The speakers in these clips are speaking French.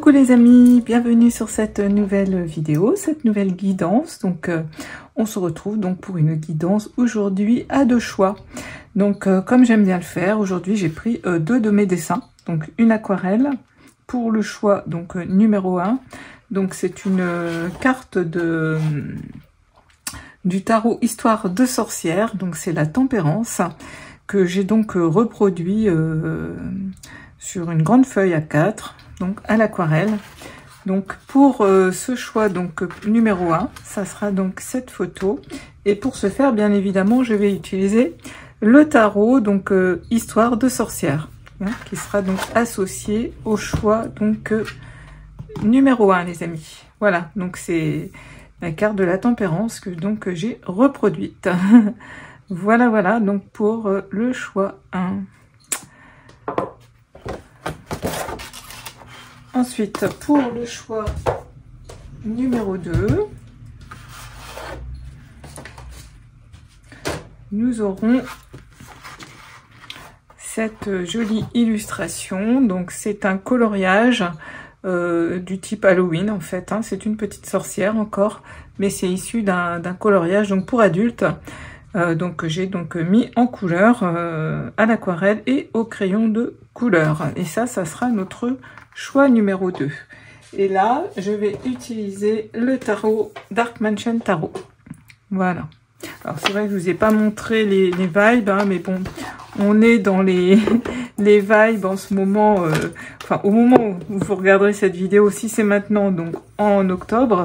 Coucou les amis, bienvenue sur cette nouvelle vidéo, cette nouvelle guidance. Donc on se retrouve donc pour une guidance aujourd'hui à deux choix. Donc comme j'aime bien le faire, aujourd'hui j'ai pris deux de mes dessins. Donc une aquarelle pour le choix donc numéro 1. Donc c'est une carte du tarot Histoire de sorcière. Donc c'est la Tempérance que j'ai donc reproduit sur une grande feuille A4. Donc à l'aquarelle. Donc pour ce choix donc numéro 1, ça sera donc cette photo. Et pour ce faire, bien évidemment, je vais utiliser le tarot donc Histoire de sorcière, hein, qui sera donc associé au choix donc numéro 1, les amis. Voilà, donc c'est la carte de la Tempérance que donc j'ai reproduite. Voilà, donc pour le choix 1. Ensuite, pour le choix numéro 2, nous aurons cette jolie illustration. Donc, c'est un coloriage du type Halloween, en fait. Hein. C'est une petite sorcière encore, mais c'est issu d'un coloriage donc pour adultes. Donc, j'ai donc mis en couleur à l'aquarelle et au crayon de couleur. Et ça sera notre choix numéro 2. Et là, je vais utiliser le tarot Dark Mansion Tarot. Voilà. Alors, c'est vrai que je vous ai pas montré les vibes, hein, mais bon, on est dans les vibes en ce moment. Enfin, au moment où vous regarderez cette vidéo, si c'est maintenant, donc en octobre,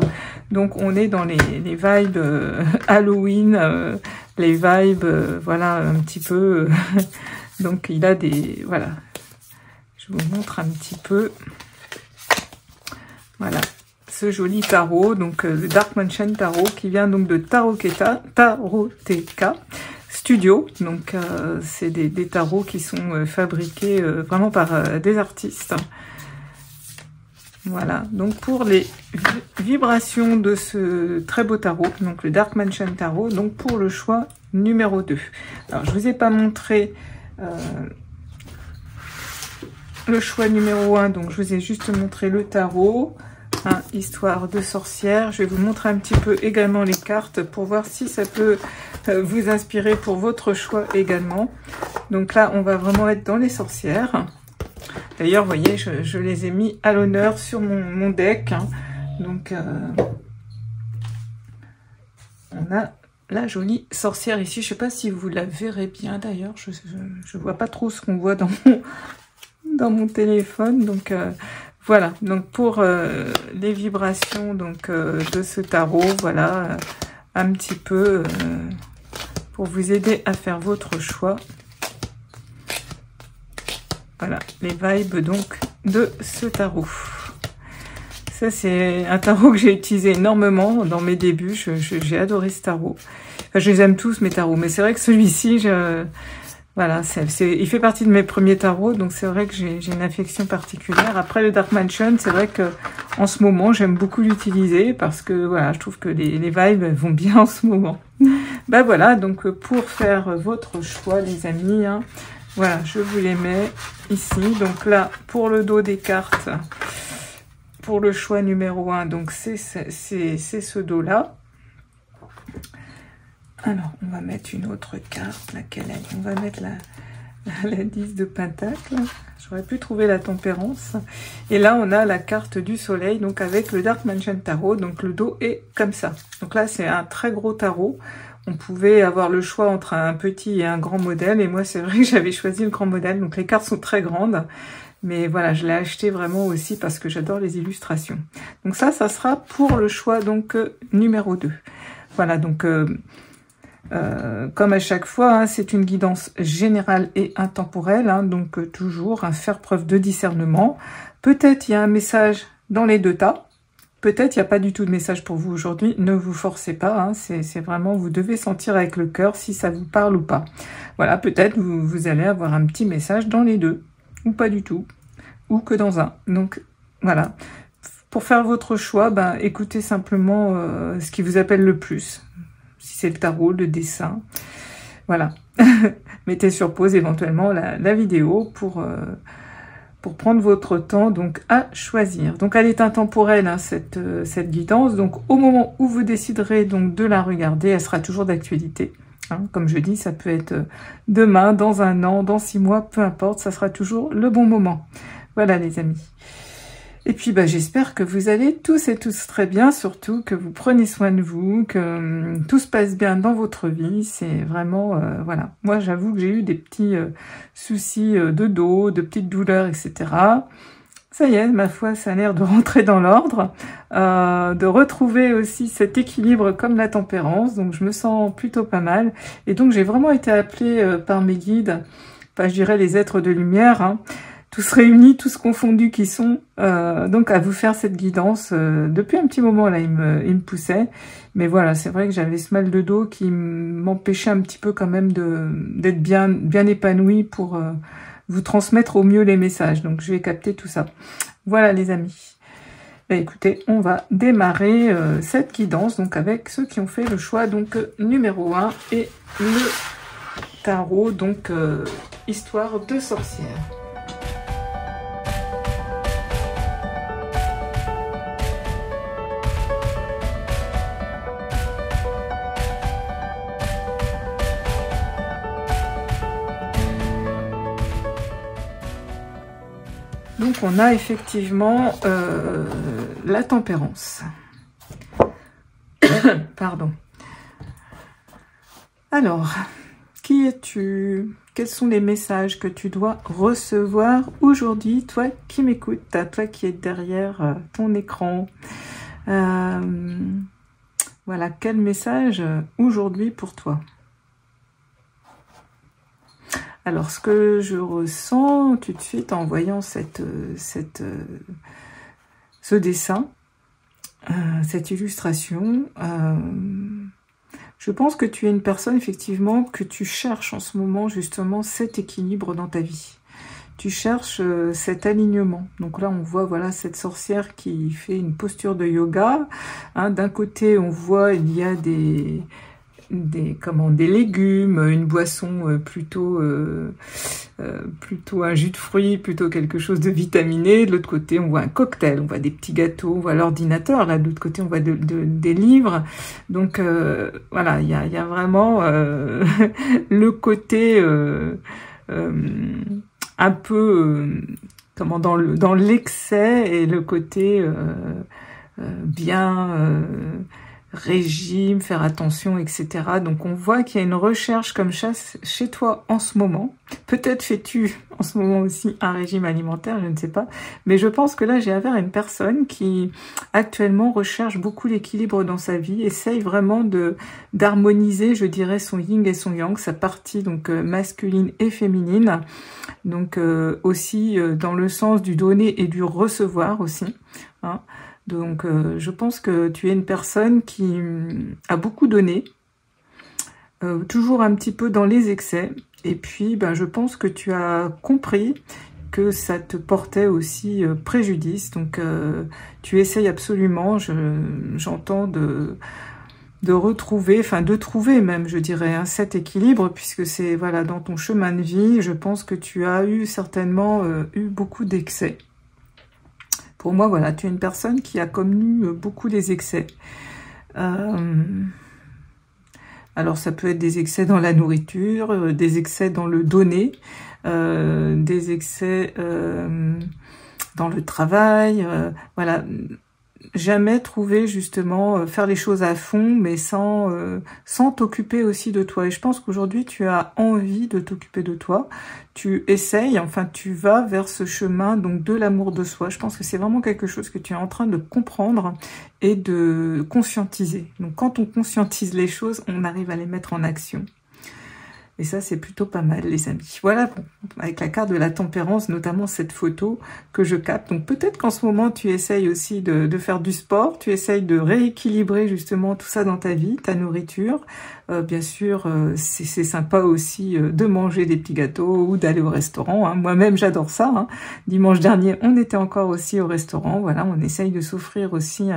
donc on est dans les vibes Halloween, les vibes, voilà, un petit peu. Donc, il a des... Voilà. Je vous montre un petit peu, voilà, ce joli tarot, donc le Dark Mansion Tarot, qui vient donc de Taroteka Studio. Donc c'est des tarots qui sont fabriqués vraiment par des artistes. Voilà, donc pour les vibrations de ce très beau tarot, donc le Dark Mansion Tarot, donc pour le choix numéro 2. Alors je vous ai pas montré le choix numéro 1, donc je vous ai juste montré le tarot, hein, Histoire de sorcière. Je vais vous montrer un petit peu également les cartes pour voir si ça peut vous inspirer pour votre choix également. Donc là, on va vraiment être dans les sorcières. D'ailleurs, vous voyez, je les ai mis à l'honneur sur mon deck. Hein. Donc, on a la jolie sorcière ici. Je ne sais pas si vous la verrez bien d'ailleurs. Je ne vois pas trop ce qu'on voit dans mon téléphone. Donc voilà, donc pour les vibrations donc de ce tarot, voilà, un petit peu pour vous aider à faire votre choix. Voilà, les vibes donc de ce tarot. Ça, c'est un tarot que j'ai utilisé énormément dans mes débuts. J'ai adoré ce tarot. Enfin, je les aime tous, mes tarots, mais c'est vrai que celui-ci, voilà, il fait partie de mes premiers tarots, donc c'est vrai que j'ai une affection particulière. Après le Dark Mansion, c'est vrai que en ce moment, j'aime beaucoup l'utiliser parce que voilà, je trouve que les vibes vont bien en ce moment. Ben voilà, donc pour faire votre choix, les amis, hein, voilà, je vous les mets ici. Donc là, pour le dos des cartes, pour le choix numéro 1, donc c'est ce dos-là. Alors, on va mettre une autre carte, laquelle on va mettre la 10 de Pentacle. J'aurais pu trouver la Tempérance. Et là, on a la carte du Soleil, donc avec le Dark Mansion Tarot. Donc, le dos est comme ça. Donc là, c'est un très gros tarot. On pouvait avoir le choix entre un petit et un grand modèle. Et moi, c'est vrai que j'avais choisi le grand modèle. Donc, les cartes sont très grandes. Mais voilà, je l'ai acheté vraiment aussi parce que j'adore les illustrations. Donc ça sera pour le choix donc numéro 2. Voilà, donc... comme à chaque fois, hein, c'est une guidance générale et intemporelle, hein, donc toujours faire preuve de discernement. Peut-être il y a un message dans les deux tas, peut-être il n'y a pas du tout de message pour vous aujourd'hui, ne vous forcez pas, hein, c'est vraiment, vous devez sentir avec le cœur si ça vous parle ou pas. Voilà, peut-être vous allez avoir un petit message dans les deux, ou pas du tout, ou que dans un. Donc voilà, pour faire votre choix, ben, écoutez simplement ce qui vous appelle le plus. Si c'est le tarot, le dessin, voilà. Mettez sur pause éventuellement la vidéo pour pour prendre votre temps donc à choisir. Donc elle est intemporelle hein, cette guidance, donc au moment où vous déciderez donc de la regarder, elle sera toujours d'actualité. Hein. Comme je dis, ça peut être demain, dans un an, dans 6 mois, peu importe, ça sera toujours le bon moment. Voilà les amis. Et puis bah, j'espère que vous allez tous et tous très bien, surtout que vous prenez soin de vous, que tout se passe bien dans votre vie. C'est vraiment, voilà. Moi j'avoue que j'ai eu des petits soucis de dos, de petites douleurs, etc. Ça y est, ma foi, ça a l'air de rentrer dans l'ordre, de retrouver aussi cet équilibre comme la tempérance. Donc je me sens plutôt pas mal. Et donc j'ai vraiment été appelée par mes guides, enfin je dirais les êtres de lumière, hein, tous réunis, tous confondus qui sont, donc à vous faire cette guidance. Depuis un petit moment là, il me poussait, mais voilà, c'est vrai que j'avais ce mal de dos qui m'empêchait un petit peu quand même d'être bien épanouie pour vous transmettre au mieux les messages. Donc je vais capter tout ça. Voilà les amis. Et écoutez, on va démarrer cette guidance donc avec ceux qui ont fait le choix donc numéro 1 et le tarot donc histoire de sorcière. Donc on a effectivement la tempérance. Pardon. Alors, qui es-tu? Quels sont les messages que tu dois recevoir aujourd'hui, toi qui m'écoutes, toi qui es derrière ton écran? Voilà, quel message aujourd'hui pour toi? Alors, ce que je ressens tout de suite en voyant ce dessin, cette illustration, je pense que tu es une personne, effectivement, que tu cherches en ce moment, justement, cet équilibre dans ta vie. Tu cherches cet alignement. Donc là, on voit, voilà, cette sorcière qui fait une posture de yoga. Hein, d'un côté, on voit, il y a des légumes, une boisson plutôt un jus de fruits, plutôt quelque chose de vitaminé. De l'autre côté, on voit un cocktail, on voit des petits gâteaux, on voit l'ordinateur. Là, de l'autre côté, on voit des livres. Donc voilà, il y a vraiment le côté un peu dans l'excès et le côté bien régime, faire attention, etc. Donc on voit qu'il y a une recherche comme ça chez toi en ce moment. Peut-être fais-tu en ce moment aussi un régime alimentaire, je ne sais pas. Mais je pense que là j'ai affaire à une personne qui actuellement recherche beaucoup l'équilibre dans sa vie, essaye vraiment d'harmoniser, je dirais, son yin et son yang, sa partie donc masculine et féminine. Donc aussi dans le sens du donner et du recevoir aussi, hein. Donc, je pense que tu es une personne qui a beaucoup donné, toujours un petit peu dans les excès. Et puis, ben, je pense que tu as compris que ça te portait aussi préjudice. Donc, tu essayes absolument, j'entends, de retrouver, enfin de trouver même, je dirais, hein, cet équilibre, puisque c'est, voilà, dans ton chemin de vie, je pense que tu as certainement eu beaucoup d'excès. Pour moi, voilà, tu es une personne qui a connu beaucoup des excès. Alors, ça peut être des excès dans la nourriture, des excès dans le donner, des excès dans le travail. Voilà, jamais trouver justement, faire les choses à fond, mais sans t'occuper aussi de toi. Et je pense qu'aujourd'hui, tu as envie de t'occuper de toi. Tu essayes, enfin tu vas vers ce chemin donc de l'amour de soi. Je pense que c'est vraiment quelque chose que tu es en train de comprendre et de conscientiser. Donc quand on conscientise les choses, on arrive à les mettre en action. Et ça, c'est plutôt pas mal, les amis. Voilà, bon, avec la carte de la tempérance, notamment cette photo que je capte. Donc peut-être qu'en ce moment, tu essayes aussi de faire du sport, tu essayes de rééquilibrer justement tout ça dans ta vie, ta nourriture. Bien sûr, c'est sympa aussi de manger des petits gâteaux ou d'aller au restaurant, hein. Moi-même, j'adore ça, hein. Dimanche dernier, on était encore aussi au restaurant. Voilà, on essaye de s'offrir aussi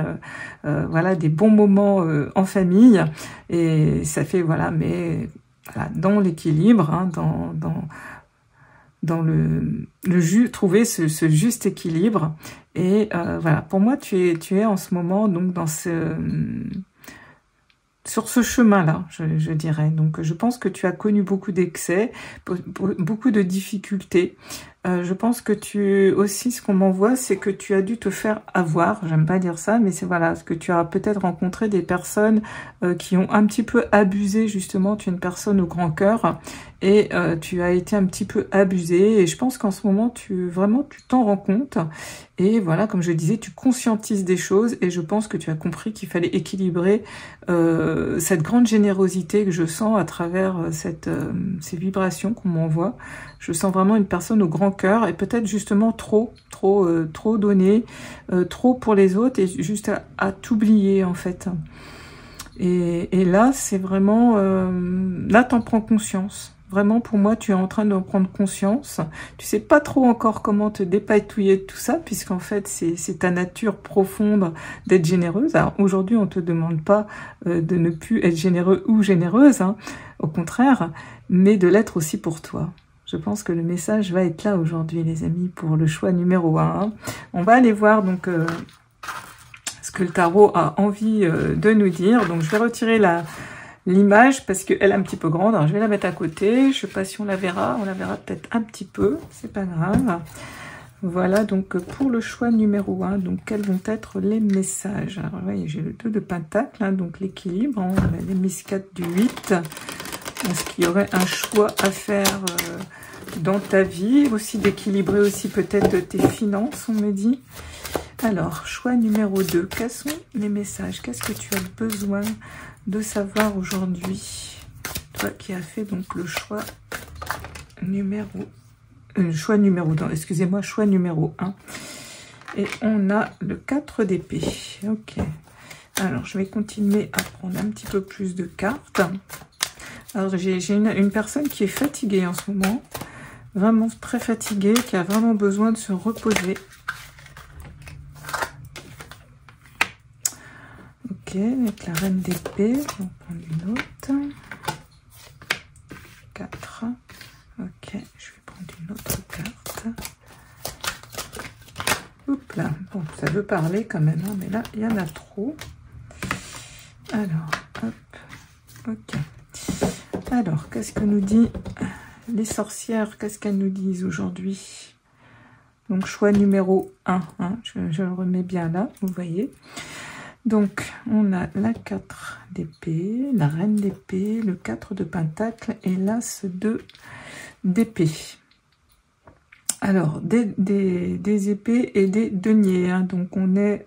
voilà, des bons moments en famille. Et ça fait, voilà, mais... Voilà, dans l'équilibre, hein, trouver ce juste équilibre. Et voilà, pour moi, tu es en ce moment donc sur ce chemin-là, je dirais. Donc, je pense que tu as connu beaucoup d'excès, beaucoup de difficultés. Je pense que aussi, ce qu'on m'envoie, c'est que tu as dû te faire avoir. J'aime pas dire ça, mais c'est voilà, que tu as peut-être rencontré des personnes qui ont un petit peu abusé, justement. Tu es une personne au grand cœur et tu as été un petit peu abusé. Et je pense qu'en ce moment, tu t'en rends compte. Et voilà, comme je disais, tu conscientises des choses et je pense que tu as compris qu'il fallait équilibrer cette grande générosité que je sens à travers ces vibrations qu'on m'envoie. Je sens vraiment une personne au grand cœur et peut-être justement trop donné, trop pour les autres et juste à t'oublier en fait. Et là, c'est vraiment... là, t'en prends conscience. Vraiment, pour moi, tu es en train d'en prendre conscience. Tu sais pas trop encore comment te dépatouiller de tout ça, puisqu'en fait, c'est ta nature profonde d'être généreuse. Alors, aujourd'hui, on te demande pas de ne plus être généreux ou généreuse, hein, au contraire, mais de l'être aussi pour toi. Je pense que le message va être là aujourd'hui, les amis, pour le choix numéro 1. Hein. On va aller voir, donc... ce que le tarot a envie de nous dire. Donc, je vais retirer l'image parce qu'elle est un petit peu grande. Alors, je vais la mettre à côté. Je sais pas si on la verra. On la verra peut-être un petit peu. C'est pas grave. Voilà, donc pour le choix numéro 1, donc quels vont être les messages? Alors, vous voyez, j'ai le 2 de pentacle, hein, donc l'équilibre. On a les miss 4 du 8. Est-ce qu'il y aurait un choix à faire dans ta vie? Aussi d'équilibrer aussi peut-être tes finances, on me dit. Alors, choix numéro 2, quels sont les messages? Qu'est-ce que tu as besoin de savoir aujourd'hui? Toi qui as fait donc le choix numéro... choix numéro 2, excusez-moi, choix numéro 1. Et on a le 4 d'épée. Ok. Alors, je vais continuer à prendre un petit peu plus de cartes. Alors, j'ai une personne qui est fatiguée en ce moment. Vraiment très fatiguée, qui a vraiment besoin de se reposer. Ok, avec la reine d'épée, on va prendre une autre. 4. Ok, je vais prendre une autre carte. Oups là, bon, ça veut parler quand même, hein, mais là, il y en a trop. Alors, hop, ok. Alors, qu'est-ce que nous dit les sorcières? Qu'est-ce qu'elles nous disent aujourd'hui? Donc, choix numéro 1, hein, je le remets bien là, vous voyez. Donc, on a la 4 d'épée, la reine d'épée, le 4 de pentacle et l'as 2 d'épée. Alors, des épées et des deniers. Hein, donc, on est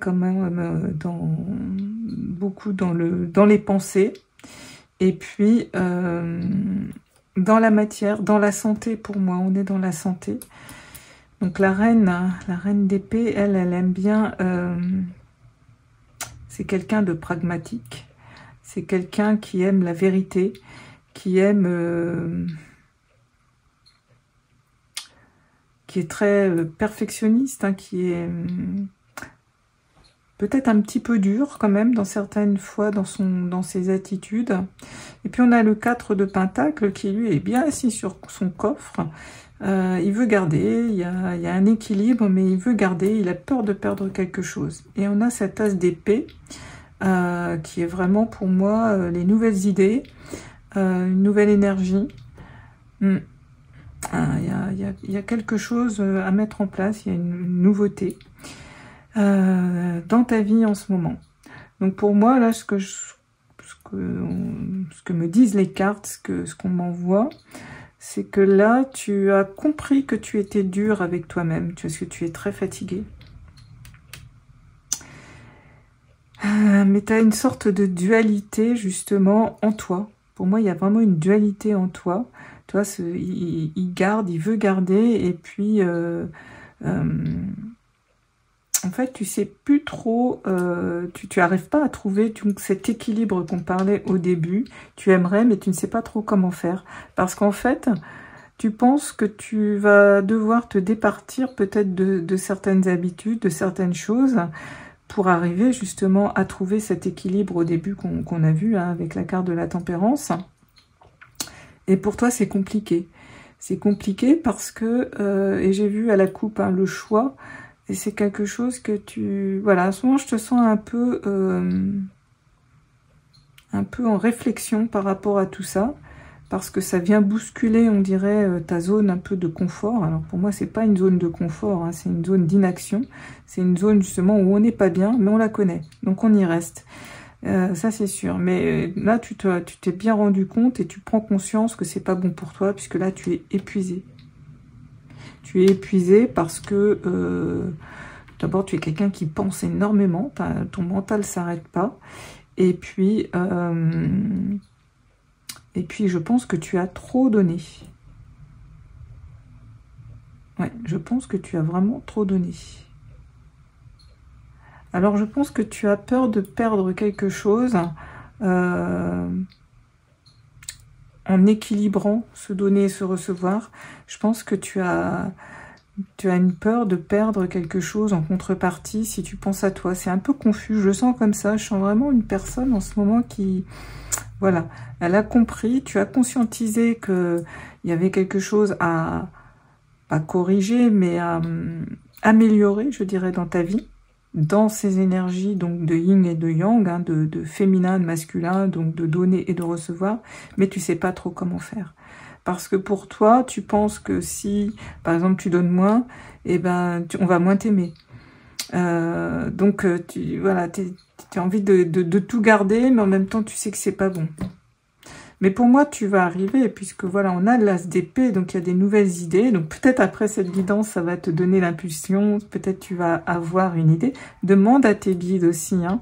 quand même beaucoup dans les pensées. Et puis, dans la matière, dans la santé, pour moi, on est dans la santé. Donc la reine d'épée, elle aime bien, c'est quelqu'un de pragmatique, c'est quelqu'un qui aime la vérité, qui aime, qui est très perfectionniste, hein, qui est peut-être un petit peu dur quand même dans certaines fois dans ses attitudes. Et puis on a le 4 de pentacle qui lui est bien assis sur son coffre. Il veut garder, il y a un équilibre, mais il veut garder, il a peur de perdre quelque chose. Et on a cette as d'épée, qui est vraiment pour moi les nouvelles idées, une nouvelle énergie. Il y a quelque chose à mettre en place, il y a une nouveauté dans ta vie en ce moment. Donc pour moi, là, ce que me disent les cartes, ce qu'on m'envoie, c'est que là, tu as compris que tu étais dur avec toi-même, parce que tu es très fatigué. Mais tu as une sorte de dualité, justement, en toi. Pour moi, il y a vraiment une dualité en toi. Tu vois, il garde, il veut garder, et puis... en fait, tu sais plus trop, tu arrives pas à trouver donc, cet équilibre qu'on parlait au début. Tu aimerais, mais tu ne sais pas trop comment faire. Parce qu'en fait, tu penses que tu vas devoir te départir peut-être de certaines habitudes, de certaines choses, pour arriver justement à trouver cet équilibre au début qu'on a vu, hein, avec la carte de la tempérance. Et pour toi, c'est compliqué. C'est compliqué parce que, et j'ai vu à la coupe hein, le choix, et c'est quelque chose que tu... Voilà, à ce moment, je te sens un peu en réflexion par rapport à tout ça, parce que ça vient bousculer, on dirait, ta zone un peu de confort. Alors pour moi, c'est pas une zone de confort, hein, c'est une zone d'inaction. C'est une zone justement où on n'est pas bien, mais on la connaît, donc on y reste. Ça c'est sûr, mais là tu t'es bien rendu compte et tu prends conscience que c'est pas bon pour toi, puisque là tu es épuisé. Tu es épuisé parce que d'abord tu es quelqu'un qui pense énormément, ton mental s'arrête pas, et puis je pense que tu as trop donné. Ouais, je pense que tu as vraiment trop donné. Alors je pense que tu as peur de perdre quelque chose en équilibrant se donner et se recevoir. Je pense que tu as une peur de perdre quelque chose en contrepartie si tu penses à toi. C'est un peu confus, je le sens comme ça. Je sens vraiment une personne en ce moment qui... Voilà, elle a compris, tu as conscientisé qu'il y avait quelque chose à... pas corriger, mais à améliorer, je dirais, dans ta vie. Dans ces énergies donc de yin et de yang, hein, de féminin, de masculin, donc de donner et de recevoir, mais tu sais pas trop comment faire. Parce que pour toi, tu penses que si, par exemple, tu donnes moins, eh ben, on va moins t'aimer. Donc, voilà, tu as envie de tout garder, mais en même temps, tu sais que c'est pas bon. Mais pour moi, tu vas arriver, puisque voilà, on a l'as d'épée, donc il y a des nouvelles idées. Donc peut-être après cette guidance, ça va te donner l'impulsion, peut-être tu vas avoir une idée. Demande à tes guides aussi, hein,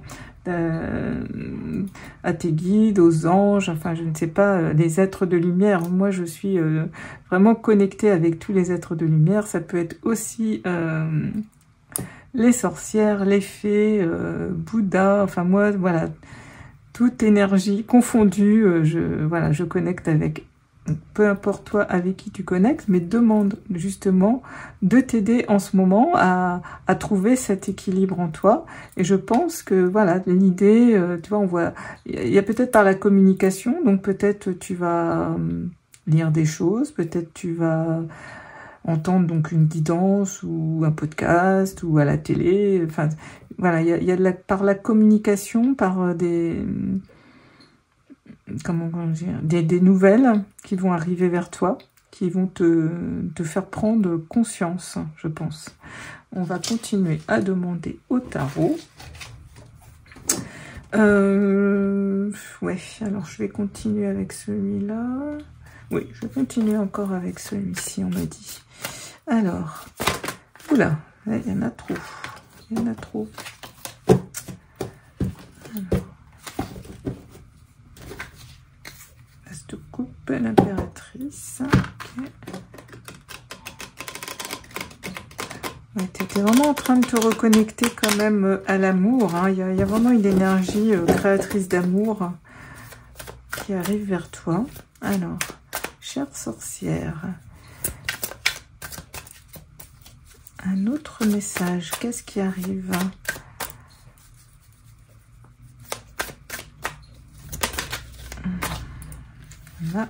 à tes guides, aux anges, enfin je ne sais pas, les êtres de lumière. Moi, je suis vraiment connectée avec tous les êtres de lumière. Ça peut être aussi... les sorcières, les fées, Bouddha, enfin moi, voilà, toute énergie confondue, je connecte avec. Donc, peu importe toi avec qui tu connectes, mais demande justement de t'aider en ce moment à trouver cet équilibre en toi. Et je pense que voilà, l'idée, tu vois, on voit, il y a peut-être par la communication, donc peut-être tu vas lire des choses, peut-être tu vas entendre donc une guidance ou un podcast ou à la télé, enfin voilà, il y a par la communication, par des des nouvelles qui vont arriver vers toi, qui vont te faire prendre conscience, je pense. On va continuer à demander au tarot. Ouais, alors je vais continuer avec celui-là. Oui, je vais continuer encore avec celui-ci, on m'a dit. Alors, oula, il y en a trop. Il y en a trop. Alors, As de coupe, l'impératrice. Ok. Ouais, tu étais vraiment en train de te reconnecter quand même à l'amour. Hein. Il y a vraiment une énergie créatrice d'amour qui arrive vers toi. Alors, chère sorcière, un autre message. Qu'est-ce qui arrive? On a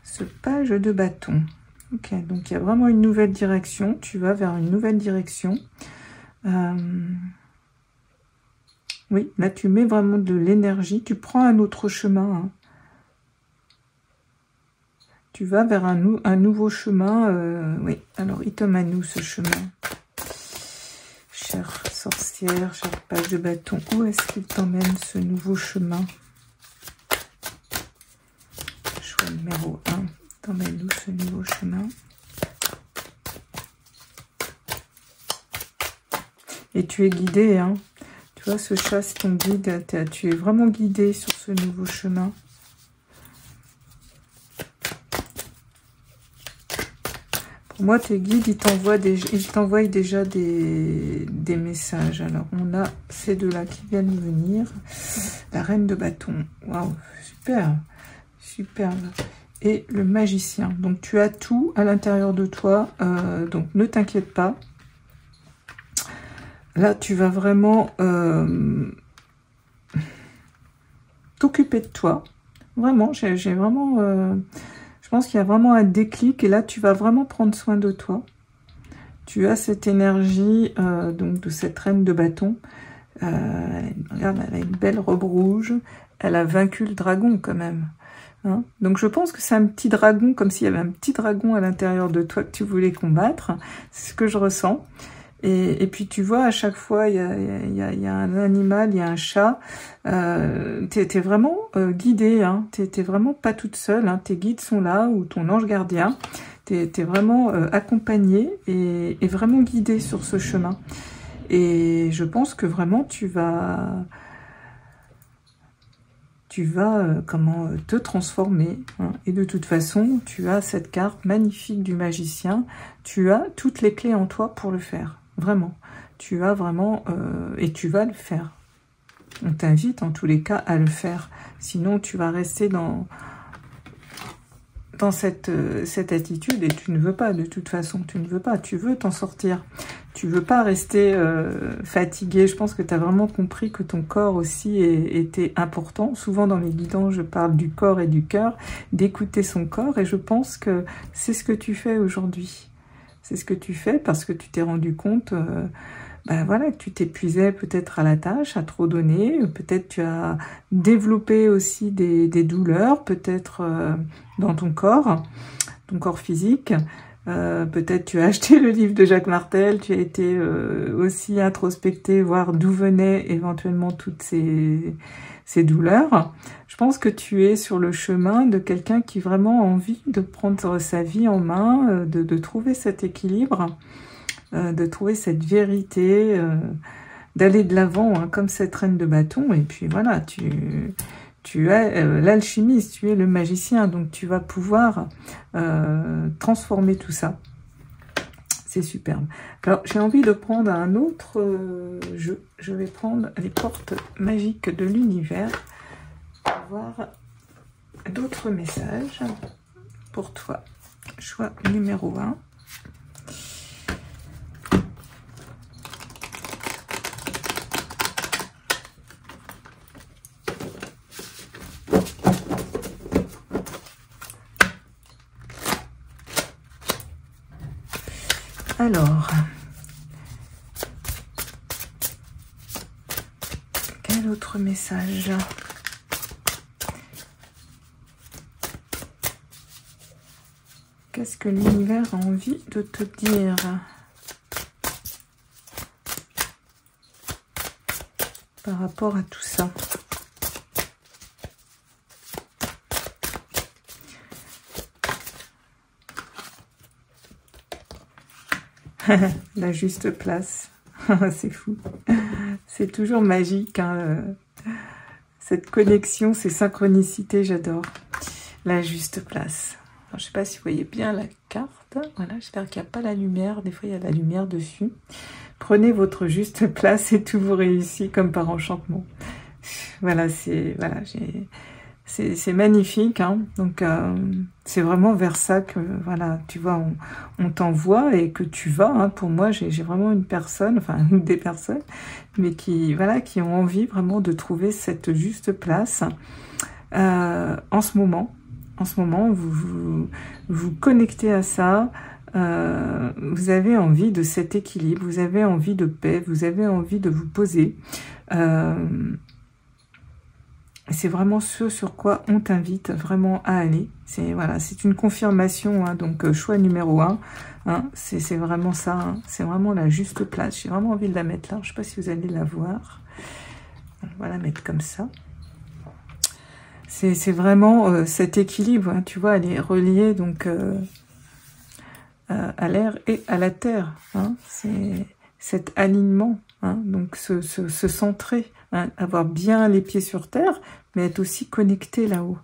ce page de bâton. Ok, donc il y a vraiment une nouvelle direction. Tu vas vers une nouvelle direction. Oui, là tu mets vraiment de l'énergie. Tu prends un autre chemin. Hein. Tu vas vers un nouveau chemin. Oui, alors il t'emmène où ce chemin? Chère sorcière, chère page de bâton, où est-ce qu'il t'emmène ce nouveau chemin? Choix numéro 1. T'emmène où ce nouveau chemin? Et tu es guidé, hein. Tu vois, ce chat, c'est ton guide. Tu es vraiment guidé sur ce nouveau chemin. Pour moi, tes guides, ils t'envoient déjà des messages. Alors, on a ces deux-là qui viennent venir. La reine de bâton. Waouh, super. Superbe. Et le magicien. Donc, tu as tout à l'intérieur de toi. Donc, ne t'inquiète pas. Là, tu vas vraiment t'occuper de toi. Vraiment, j'ai vraiment Je pense qu'il y a vraiment un déclic et là, tu vas vraiment prendre soin de toi. Tu as cette énergie donc de cette reine de bâton. Regarde, elle a une belle robe rouge. Elle a vaincu le dragon quand même. Hein, donc je pense que c'est un petit dragon, comme s'il y avait un petit dragon à l'intérieur de toi que tu voulais combattre. C'est ce que je ressens. Et puis tu vois, à chaque fois, il y a un animal, il y a un chat. T'es vraiment guidée, hein, t'es vraiment pas toute seule. Hein, tes guides sont là, ou ton ange gardien. T'es vraiment accompagnée et vraiment guidée sur ce chemin. Et je pense que vraiment tu vas te transformer. Hein. Et de toute façon, tu as cette carte magnifique du magicien. Tu as toutes les clés en toi pour le faire. Vraiment. Tu as vraiment... et tu vas le faire. On t'invite en tous les cas à le faire. Sinon, tu vas rester dans cette attitude et tu ne veux pas. De toute façon, tu ne veux pas. Tu veux t'en sortir. Tu veux pas rester fatigué. Je pense que tu as vraiment compris que ton corps aussi était important. Souvent dans mes guidances, je parle du corps et du cœur, d'écouter son corps. Et je pense que c'est ce que tu fais aujourd'hui. C'est ce que tu fais parce que tu t'es rendu compte voilà, que tu t'épuisais peut-être à la tâche, à trop donner. Peut-être tu as développé aussi des douleurs, peut-être dans ton corps physique. Peut-être tu as acheté le livre de Jacques Martel, tu as été aussi introspecté, voir d'où venaient éventuellement toutes ces douleurs. Je pense que tu es sur le chemin de quelqu'un qui vraiment a envie de prendre sa vie en main, de trouver cet équilibre, de trouver cette vérité, d'aller de l'avant, hein, comme cette reine de bâton. Et puis voilà, tu es l'alchimiste, tu es le magicien, donc tu vas pouvoir transformer tout ça. C'est superbe. Alors, j'ai envie de prendre un autre jeu. Je vais prendre les portes magiques de l'univers pour voir d'autres messages pour toi. Choix numéro 1. Alors, quel autre message? Qu'est-ce que l'univers a envie de te dire? Par rapport à tout ça. La juste place. C'est fou. C'est toujours magique, hein, cette connexion, ces synchronicités, j'adore. La juste place. Alors, je ne sais pas si vous voyez bien la carte. Voilà, j'espère qu'il n'y a pas la lumière. Des fois, il y a la lumière dessus. Prenez votre juste place et tout vous réussit comme par enchantement. Voilà, c'est magnifique, hein. Donc c'est vraiment vers ça que voilà, tu vois, on t'envoie et que tu vas, hein. Pour moi, j'ai vraiment une personne, enfin des personnes, mais qui ont envie vraiment de trouver cette juste place en ce moment. En ce moment, vous connectez à ça. Vous avez envie de cet équilibre, vous avez envie de paix, vous avez envie de vous poser. C'est vraiment ce sur quoi on t'invite vraiment à aller. C'est une confirmation, hein, donc choix numéro 1. Hein, c'est vraiment ça, hein, c'est vraiment la juste place. J'ai vraiment envie de la mettre là. Je ne sais pas si vous allez la voir. On va la mettre comme ça. C'est vraiment cet équilibre, hein, tu vois, elle est reliée donc à l'air et à la terre. Hein, c'est cet alignement, hein, donc se centrer. Hein, avoir bien les pieds sur terre, mais être aussi connecté là-haut.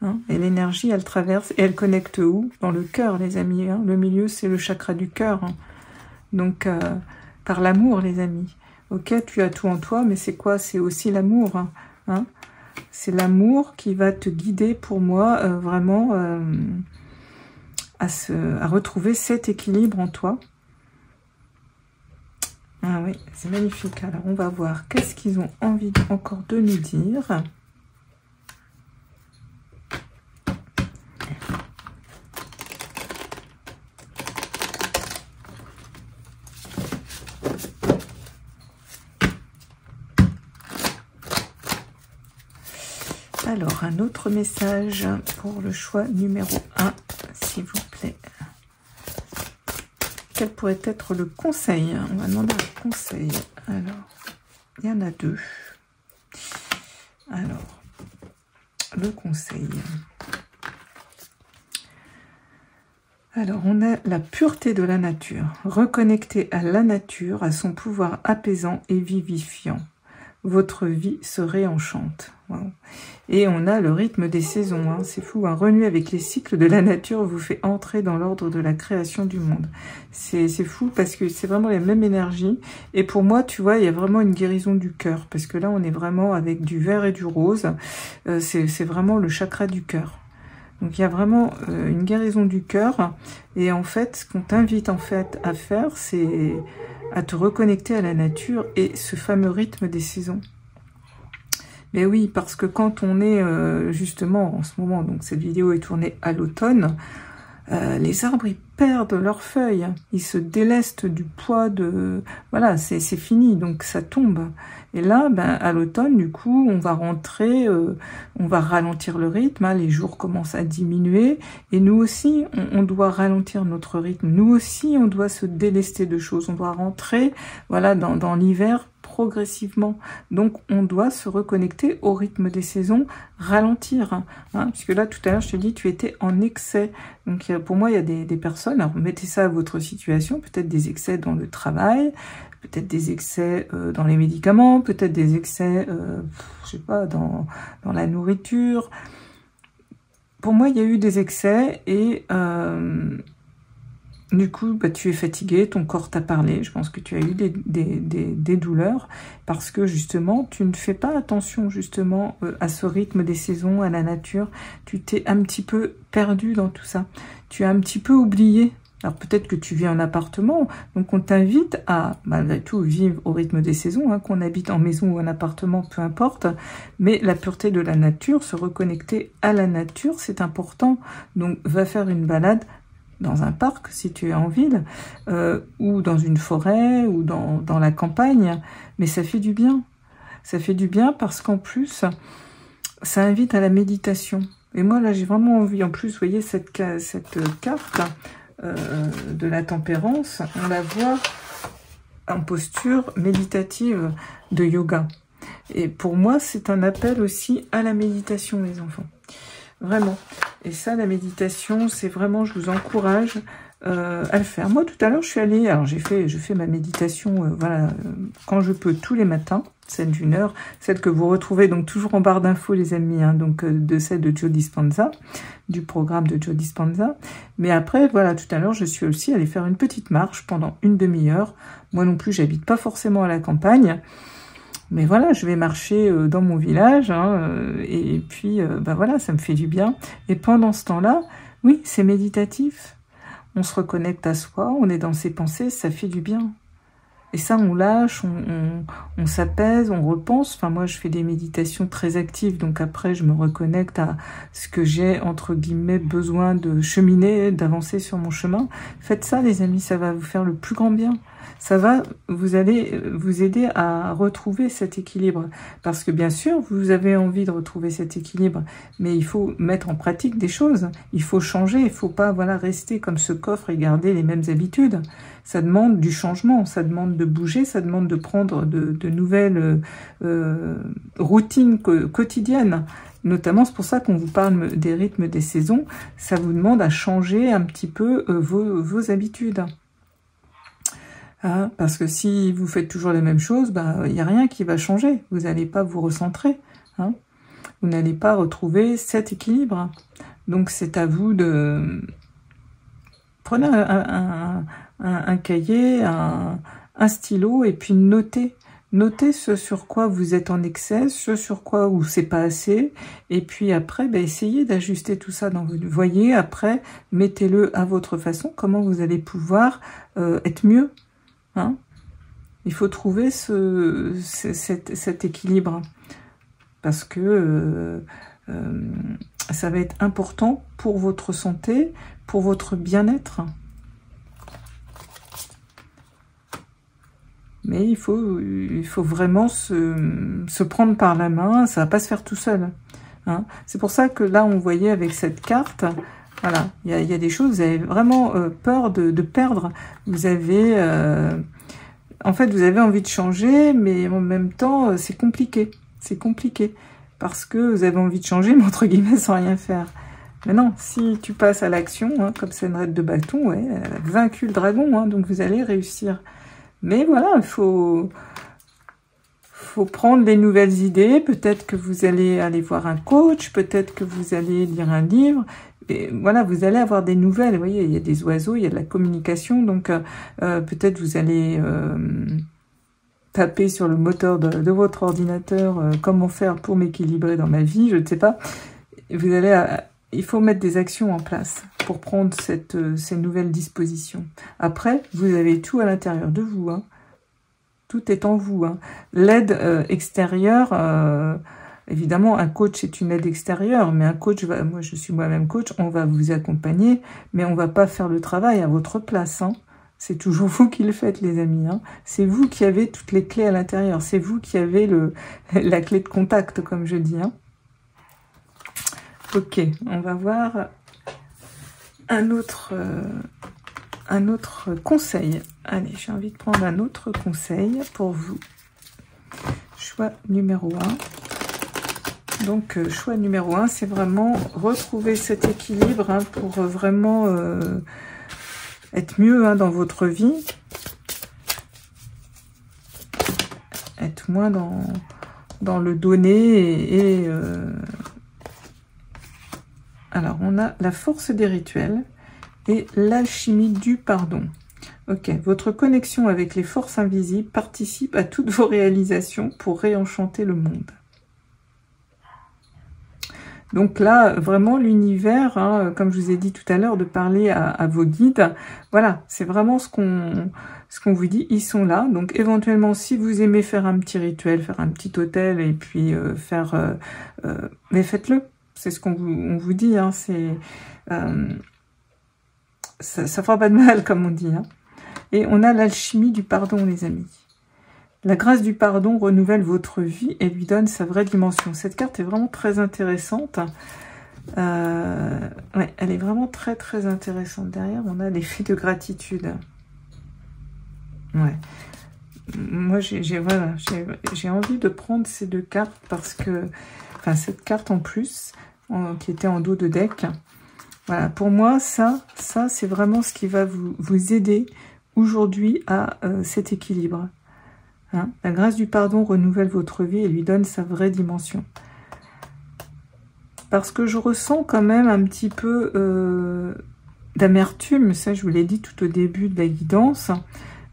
Hein, et l'énergie, elle traverse, et elle connecte où? Dans le cœur, les amis. Hein, le milieu, c'est le chakra du cœur. Hein. Donc, par l'amour, les amis. Ok, tu as tout en toi, mais c'est quoi? C'est aussi l'amour. Hein, hein. C'est l'amour qui va te guider, pour moi, vraiment, à retrouver cet équilibre en toi. Ah oui, c'est magnifique. Alors, on va voir qu'est-ce qu'ils ont envie encore de nous dire. Alors, un autre message pour le choix numéro 1, s'il vous plaît. Quel pourrait être le conseil? On va demander un conseil. Alors, il y en a 2. Alors, le conseil. Alors, on a la pureté de la nature. Reconnecter à la nature, à son pouvoir apaisant et vivifiant. Votre vie se réenchante. Wow. Et on a le rythme des saisons. Hein. C'est fou. Renouer avec les cycles de la nature vous fait entrer dans l'ordre de la création du monde. C'est fou parce que c'est vraiment la même énergie. Et pour moi, tu vois, il y a vraiment une guérison du cœur. Parce que là, on est vraiment avec du vert et du rose. C'est vraiment le chakra du cœur. Donc il y a vraiment une guérison du cœur. Et en fait, ce qu'on t'invite en fait à faire, c'est à te reconnecter à la nature et ce fameux rythme des saisons. Mais oui, parce que quand on est justement en ce moment, donc cette vidéo est tournée à l'automne, les arbres ils perdent leurs feuilles, ils se délestent du poids de... Voilà, c'est fini, donc ça tombe. Et là, ben, à l'automne, du coup, on va rentrer, on va ralentir le rythme, hein, les jours commencent à diminuer, et nous aussi, on doit ralentir notre rythme. Nous aussi, on doit se délester de choses, on doit rentrer, voilà, dans l'hiver progressivement. Donc, on doit se reconnecter au rythme des saisons, ralentir. Hein, puisque là, tout à l'heure, je t'ai dit, tu étais en excès. Donc, pour moi, il y a des personnes, alors mettez ça à votre situation, peut-être des excès dans le travail, peut-être des excès dans les médicaments, peut-être des excès, je sais pas, dans la nourriture. Pour moi, il y a eu des excès et du coup, bah, tu es fatigué, ton corps t'a parlé. Je pense que tu as eu des douleurs parce que justement, tu ne fais pas attention justement à ce rythme des saisons, à la nature. Tu t'es un petit peu perdu dans tout ça. Tu as un petit peu oublié. Alors peut-être que tu vis en appartement, donc on t'invite à, malgré tout, vivre au rythme des saisons, hein, qu'on habite en maison ou en appartement, peu importe, mais la pureté de la nature, se reconnecter à la nature, c'est important. Donc va faire une balade dans un parc, si tu es en ville, ou dans une forêt, ou dans la campagne, mais ça fait du bien. Ça fait du bien parce qu'en plus, ça invite à la méditation. Et moi, là, j'ai vraiment envie, en plus, vous voyez, cette carte de la tempérance, on la voit en posture méditative de yoga. Et pour moi, c'est un appel aussi à la méditation, les enfants. Vraiment. Et ça, la méditation, c'est vraiment, je vous encourage à le faire. Moi, tout à l'heure, je suis allée, alors je fais ma méditation, voilà, quand je peux, tous les matins, celle d'une heure, celle que vous retrouvez donc toujours en barre d'infos, les amis, hein, donc de celle de Joe Dispenza, du programme de Joe Dispenza. Mais après, voilà, tout à l'heure, je suis aussi allée faire une petite marche pendant une demi-heure. Moi non plus, j'habite pas forcément à la campagne. Mais voilà, je vais marcher dans mon village, hein, et puis, bah voilà, ça me fait du bien. Et pendant ce temps-là, oui, c'est méditatif. On se reconnecte à soi, on est dans ses pensées, ça fait du bien. Et ça, on lâche, on s'apaise, on repense. Enfin, moi, je fais des méditations très actives, donc après, je me reconnecte à ce que j'ai, entre guillemets, besoin de cheminer, d'avancer sur mon chemin. Faites ça, les amis, ça va vous faire le plus grand bien. Ça va, vous allez vous aider à retrouver cet équilibre. Parce que bien sûr, vous avez envie de retrouver cet équilibre, mais il faut mettre en pratique des choses. Il faut changer, il ne faut pas voilà, rester comme ce coffre et garder les mêmes habitudes. Ça demande du changement, ça demande de bouger, ça demande de prendre de nouvelles routines quotidiennes. Notamment, c'est pour ça qu'on vous parle des rythmes des saisons. Ça vous demande à changer un petit peu vos habitudes. Hein, parce que si vous faites toujours les mêmes choses, bah, il n'y a rien qui va changer. Vous n'allez pas vous recentrer. Hein. Vous n'allez pas retrouver cet équilibre. Donc, c'est à vous de... Prenez un cahier, un stylo, et puis notez. Notez ce sur quoi vous êtes en excès, ce sur quoi où c'est pas assez. Et puis après, bah, essayez d'ajuster tout ça dans votre... Voyez, après, mettez-le à votre façon. Comment vous allez pouvoir être mieux. Hein, il faut trouver cet équilibre parce que ça va être important pour votre santé, pour votre bien-être. Mais il faut vraiment se prendre par la main, ça va pas se faire tout seul. Hein. C'est pour ça que là, on voyait avec cette carte, voilà, il y a des choses, vous avez vraiment peur de perdre. Vous avez, en fait, vous avez envie de changer, mais en même temps, c'est compliqué. C'est compliqué. Parce que vous avez envie de changer, mais entre guillemets, sans rien faire. Mais non, si tu passes à l'action, hein, comme c'est une raide de bâton, ouais, elle a vaincu le dragon, hein, donc vous allez réussir. Mais voilà, il faut prendre les nouvelles idées. Peut-être que vous allez aller voir un coach, peut-être que vous allez lire un livre. Et voilà, vous allez avoir des nouvelles. Vous voyez, il y a des oiseaux, il y a de la communication, donc peut-être vous allez taper sur le moteur de votre ordinateur, comment faire pour m'équilibrer dans ma vie, je ne sais pas. Vous allez, il faut mettre des actions en place pour prendre ces nouvelles dispositions. Après, vous avez tout à l'intérieur de vous, hein. Tout est en vous. Hein. L'aide extérieure, évidemment, un coach est une aide extérieure, mais un coach, moi je suis moi-même coach, on va vous accompagner, mais on va pas faire le travail à votre place. Hein. C'est toujours vous qui le faites, les amis. Hein. C'est vous qui avez toutes les clés à l'intérieur. C'est vous qui avez la clé de contact, comme je dis. Hein. Ok, on va voir un autre conseil. Allez, j'ai envie de prendre un autre conseil pour vous. Choix numéro 1. Donc, choix numéro 1, c'est vraiment retrouver cet équilibre hein, pour vraiment être mieux hein, dans votre vie. Être moins dans le donner et alors, on a la force des rituels et l'alchimie du pardon. Ok, votre connexion avec les forces invisibles participe à toutes vos réalisations pour réenchanter le monde. Donc là, vraiment l'univers, hein, comme je vous ai dit tout à l'heure, de parler à vos guides, voilà, c'est vraiment ce qu'on vous dit, ils sont là. Donc éventuellement, si vous aimez faire un petit rituel, faire un petit hôtel et puis mais faites-le. C'est ce qu'on vous dit, hein, ça fera pas de mal, comme on dit. Hein. Et on a l'alchimie du pardon, les amis. La grâce du pardon renouvelle votre vie et lui donne sa vraie dimension. Cette carte est vraiment très intéressante. Ouais, elle est vraiment très très intéressante. Derrière, on a l'effet de gratitude. Ouais. Moi, j'ai envie de prendre ces deux cartes parce que... Enfin, cette carte en plus, qui était en dos de deck. Voilà, pour moi, ça c'est vraiment ce qui va vous aider aujourd'hui à cet équilibre. Hein, la grâce du pardon renouvelle votre vie et lui donne sa vraie dimension. Parce que je ressens quand même un petit peu d'amertume, ça je vous l'ai dit tout au début de la guidance,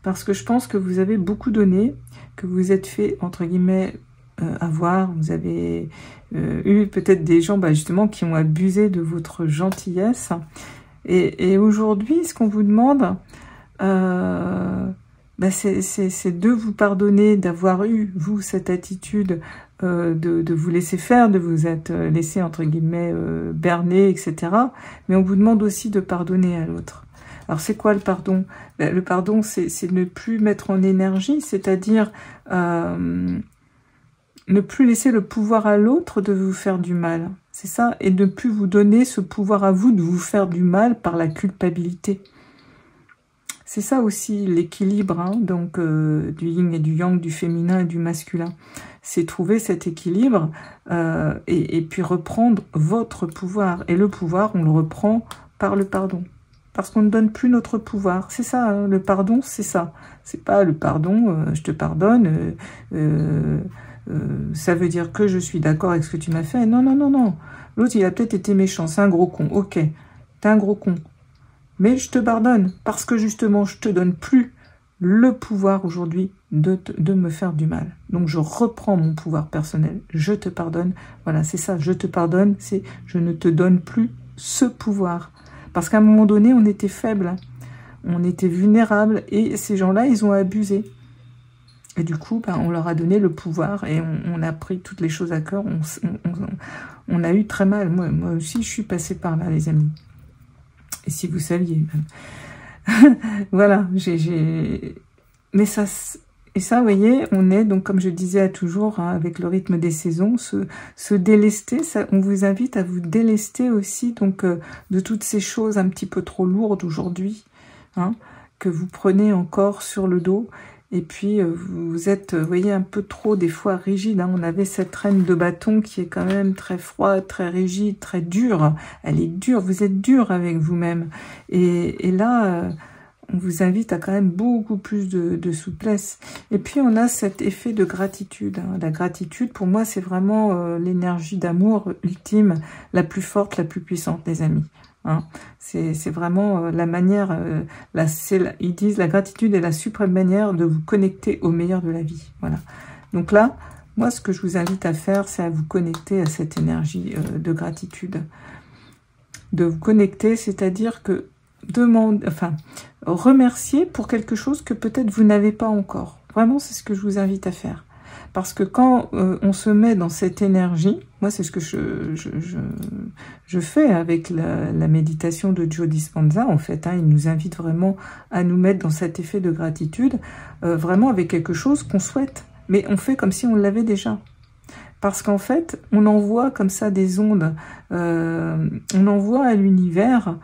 parce que je pense que vous avez beaucoup donné, que vous êtes fait, entre guillemets, avoir, vous avez eu peut-être des gens justement qui ont abusé de votre gentillesse. Et aujourd'hui, ce qu'on vous demande, c'est de vous pardonner, d'avoir eu, vous, cette attitude de vous laisser faire, de vous être laissé, entre guillemets, berner, etc. Mais on vous demande aussi de pardonner à l'autre. Alors, c'est quoi le pardon? Le pardon, c'est ne plus mettre en énergie, c'est-à-dire ne plus laisser le pouvoir à l'autre de vous faire du mal. C'est ça, et ne plus vous donner ce pouvoir à vous de vous faire du mal par la culpabilité. C'est ça aussi l'équilibre, hein, donc du yin et du yang, du féminin et du masculin. C'est trouver cet équilibre et puis reprendre votre pouvoir. Et le pouvoir, on le reprend par le pardon. Parce qu'on ne donne plus notre pouvoir. C'est ça, hein, le pardon, c'est ça. C'est pas le pardon, je te pardonne, ça veut dire que je suis d'accord avec ce que tu m'as fait. Non, non, non, non. L'autre, il a peut-être été méchant, c'est un gros con. Ok, t'es un gros con. Mais je te pardonne, parce que justement, je te donne plus le pouvoir aujourd'hui de me faire du mal. Donc, je reprends mon pouvoir personnel. Je te pardonne. Voilà, c'est ça, je te pardonne. C'est je ne te donne plus ce pouvoir. Parce qu'à un moment donné, on était faible. On était vulnérable. Et ces gens-là, ils ont abusé. Et du coup, on leur a donné le pouvoir et on a pris toutes les choses à cœur. On a eu très mal. Moi aussi, je suis passée par là, les amis. Et si vous saviez. Voilà. Mais ça, Et ça, vous voyez, on est, donc comme je disais toujours, hein, avec le rythme des saisons, se délester, ça, on vous invite à vous délester aussi donc de toutes ces choses un petit peu trop lourdes aujourd'hui, hein, que vous prenez encore sur le dos. Et puis, vous êtes, vous voyez, un peu trop, des fois, rigide. Hein. On avait cette reine de bâton qui est quand même très froide, très rigide, très dure. Elle est dure, vous êtes dur avec vous-même. Et là... on vous invite à quand même beaucoup plus de souplesse. Et puis, on a cet effet de gratitude. Hein. La gratitude, pour moi, c'est vraiment l'énergie d'amour ultime, la plus forte, la plus puissante, les amis. Hein. C'est vraiment la manière, ils disent la gratitude est la suprême manière de vous connecter au meilleur de la vie. Voilà. Donc là, moi, ce que je vous invite à faire, c'est à vous connecter à cette énergie de gratitude. De vous connecter, c'est-à-dire que remercier pour quelque chose que peut-être vous n'avez pas encore. Vraiment, c'est ce que je vous invite à faire. Parce que quand on se met dans cette énergie, moi c'est ce que je fais avec la méditation de Joe Dispenza, en fait. Hein, il nous invite vraiment à nous mettre dans cet effet de gratitude, vraiment avec quelque chose qu'on souhaite. Mais on fait comme si on l'avait déjà. Parce qu'en fait, on envoie comme ça des ondes, on envoie à l'univers...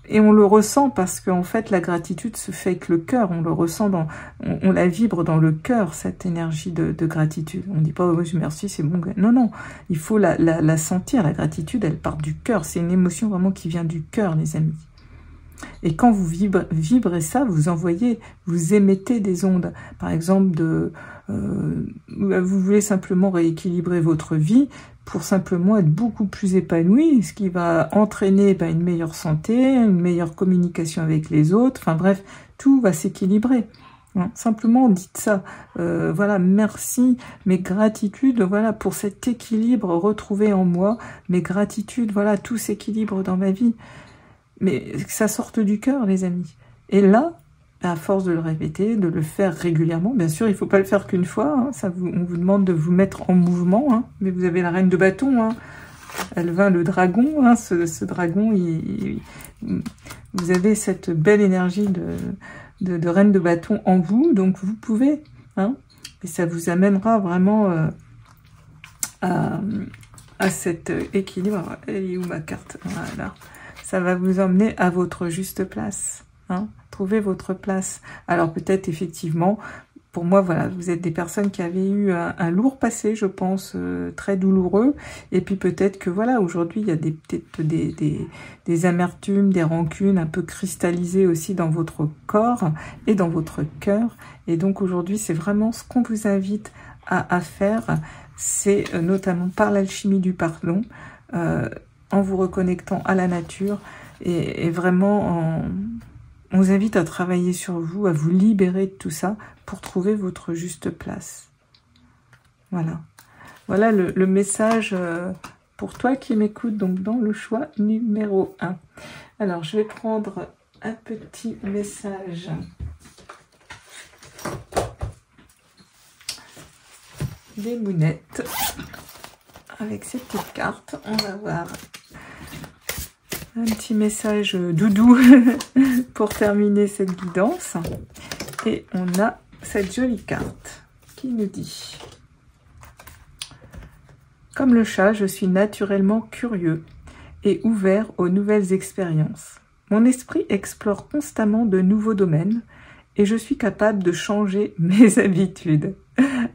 et on le ressent parce qu'en fait la gratitude se fait avec le cœur, on le ressent, on la vibre dans le cœur, cette énergie de gratitude. On ne dit pas oh, merci c'est bon, non non, il faut la sentir, la gratitude elle part du cœur, c'est une émotion vraiment qui vient du cœur les amis. Et quand vous vibrez ça, vous envoyez, vous émettez des ondes, par exemple vous voulez simplement rééquilibrer votre vie, pour simplement être beaucoup plus épanoui, ce qui va entraîner une meilleure santé, une meilleure communication avec les autres, enfin bref, tout va s'équilibrer. Hein. Simplement dites ça, voilà, merci, mes gratitudes, voilà, pour cet équilibre retrouvé en moi, mes gratitudes, voilà, tout s'équilibre dans ma vie. Mais que ça sorte du cœur, les amis. Et là, à force de le répéter, de le faire régulièrement, bien sûr, il ne faut pas le faire qu'une fois, hein, on vous demande de vous mettre en mouvement, hein, mais vous avez la reine de bâton, hein, elle vint le dragon, hein, ce dragon, vous avez cette belle énergie de reine de bâton en vous, donc vous pouvez, hein, et ça vous amènera vraiment à cet équilibre. Elle est où ma carte? Voilà. Ça va vous emmener à votre juste place. Hein, trouvez votre place. Alors peut-être effectivement, pour moi, voilà, vous êtes des personnes qui avaient eu un lourd passé, je pense, très douloureux. Et puis peut-être que voilà, aujourd'hui, il y a peut-être des amertumes, des rancunes un peu cristallisées aussi dans votre corps et dans votre cœur. Et donc aujourd'hui, c'est vraiment ce qu'on vous invite à faire, c'est notamment par l'alchimie du pardon, en vous reconnectant à la nature et vraiment on vous invite à travailler sur vous, à vous libérer de tout ça pour trouver votre juste place. Voilà. Voilà le message pour toi qui m'écoute donc dans le choix numéro 1. Alors, je vais prendre un petit message des mounettes avec ces petites cartes. On va voir un petit message doudou pour terminer cette guidance. Et on a cette jolie carte qui nous dit: comme le chat, je suis naturellement curieux et ouvert aux nouvelles expériences. Mon esprit explore constamment de nouveaux domaines et je suis capable de changer mes habitudes,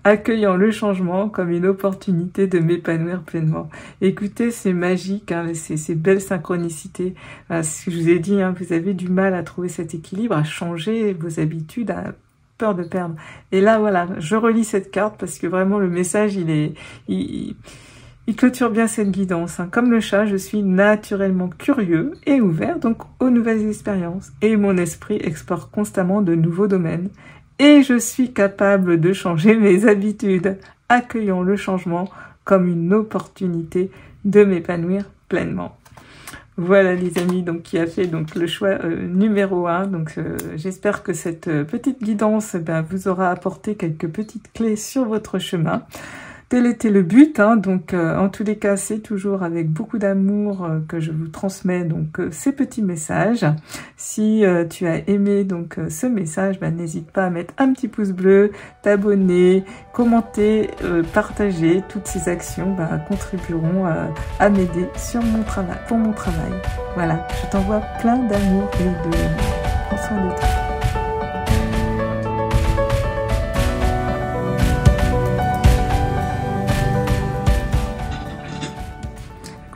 accueillant le changement comme une opportunité de m'épanouir pleinement. Écoutez, c'est magique, hein, ces belles synchronicités. Ce que je vous ai dit, hein, vous avez du mal à trouver cet équilibre, à changer vos habitudes, à peur de perdre. Et là, voilà, je relis cette carte parce que vraiment le message, il clôture bien cette guidance. Hein. Comme le chat, je suis naturellement curieux et ouvert donc aux nouvelles expériences. Et mon esprit explore constamment de nouveaux domaines. Et je suis capable de changer mes habitudes, accueillant le changement comme une opportunité de m'épanouir pleinement. Voilà les amis, donc qui a fait donc le choix numéro 1. Donc j'espère que cette petite guidance vous aura apporté quelques petites clés sur votre chemin. tel était le but, hein. Donc en tous les cas, c'est toujours avec beaucoup d'amour que je vous transmets donc ces petits messages. Si tu as aimé donc ce message, n'hésite pas à mettre un petit pouce bleu, t'abonner, commenter, partager. Toutes ces actions contribueront à m'aider sur mon travail, pour mon travail. Voilà, je t'envoie plein d'amour et de prends soin de toi.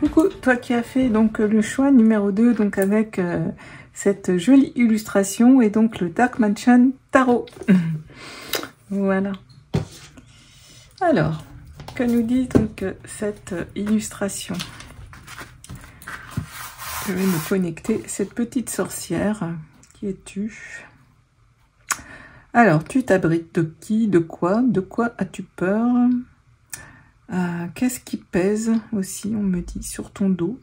Coucou, toi qui as fait donc le choix numéro 2, donc avec cette jolie illustration et donc le Dark Mansion Tarot. Voilà. Alors, que nous dit donc cette illustration? Je vais me connecter. Cette petite sorcière, qui es-tu? Alors, tu t'abrites de qui? De quoi? De quoi as-tu peur? Qu'est-ce qui pèse aussi, on me dit, sur ton dos?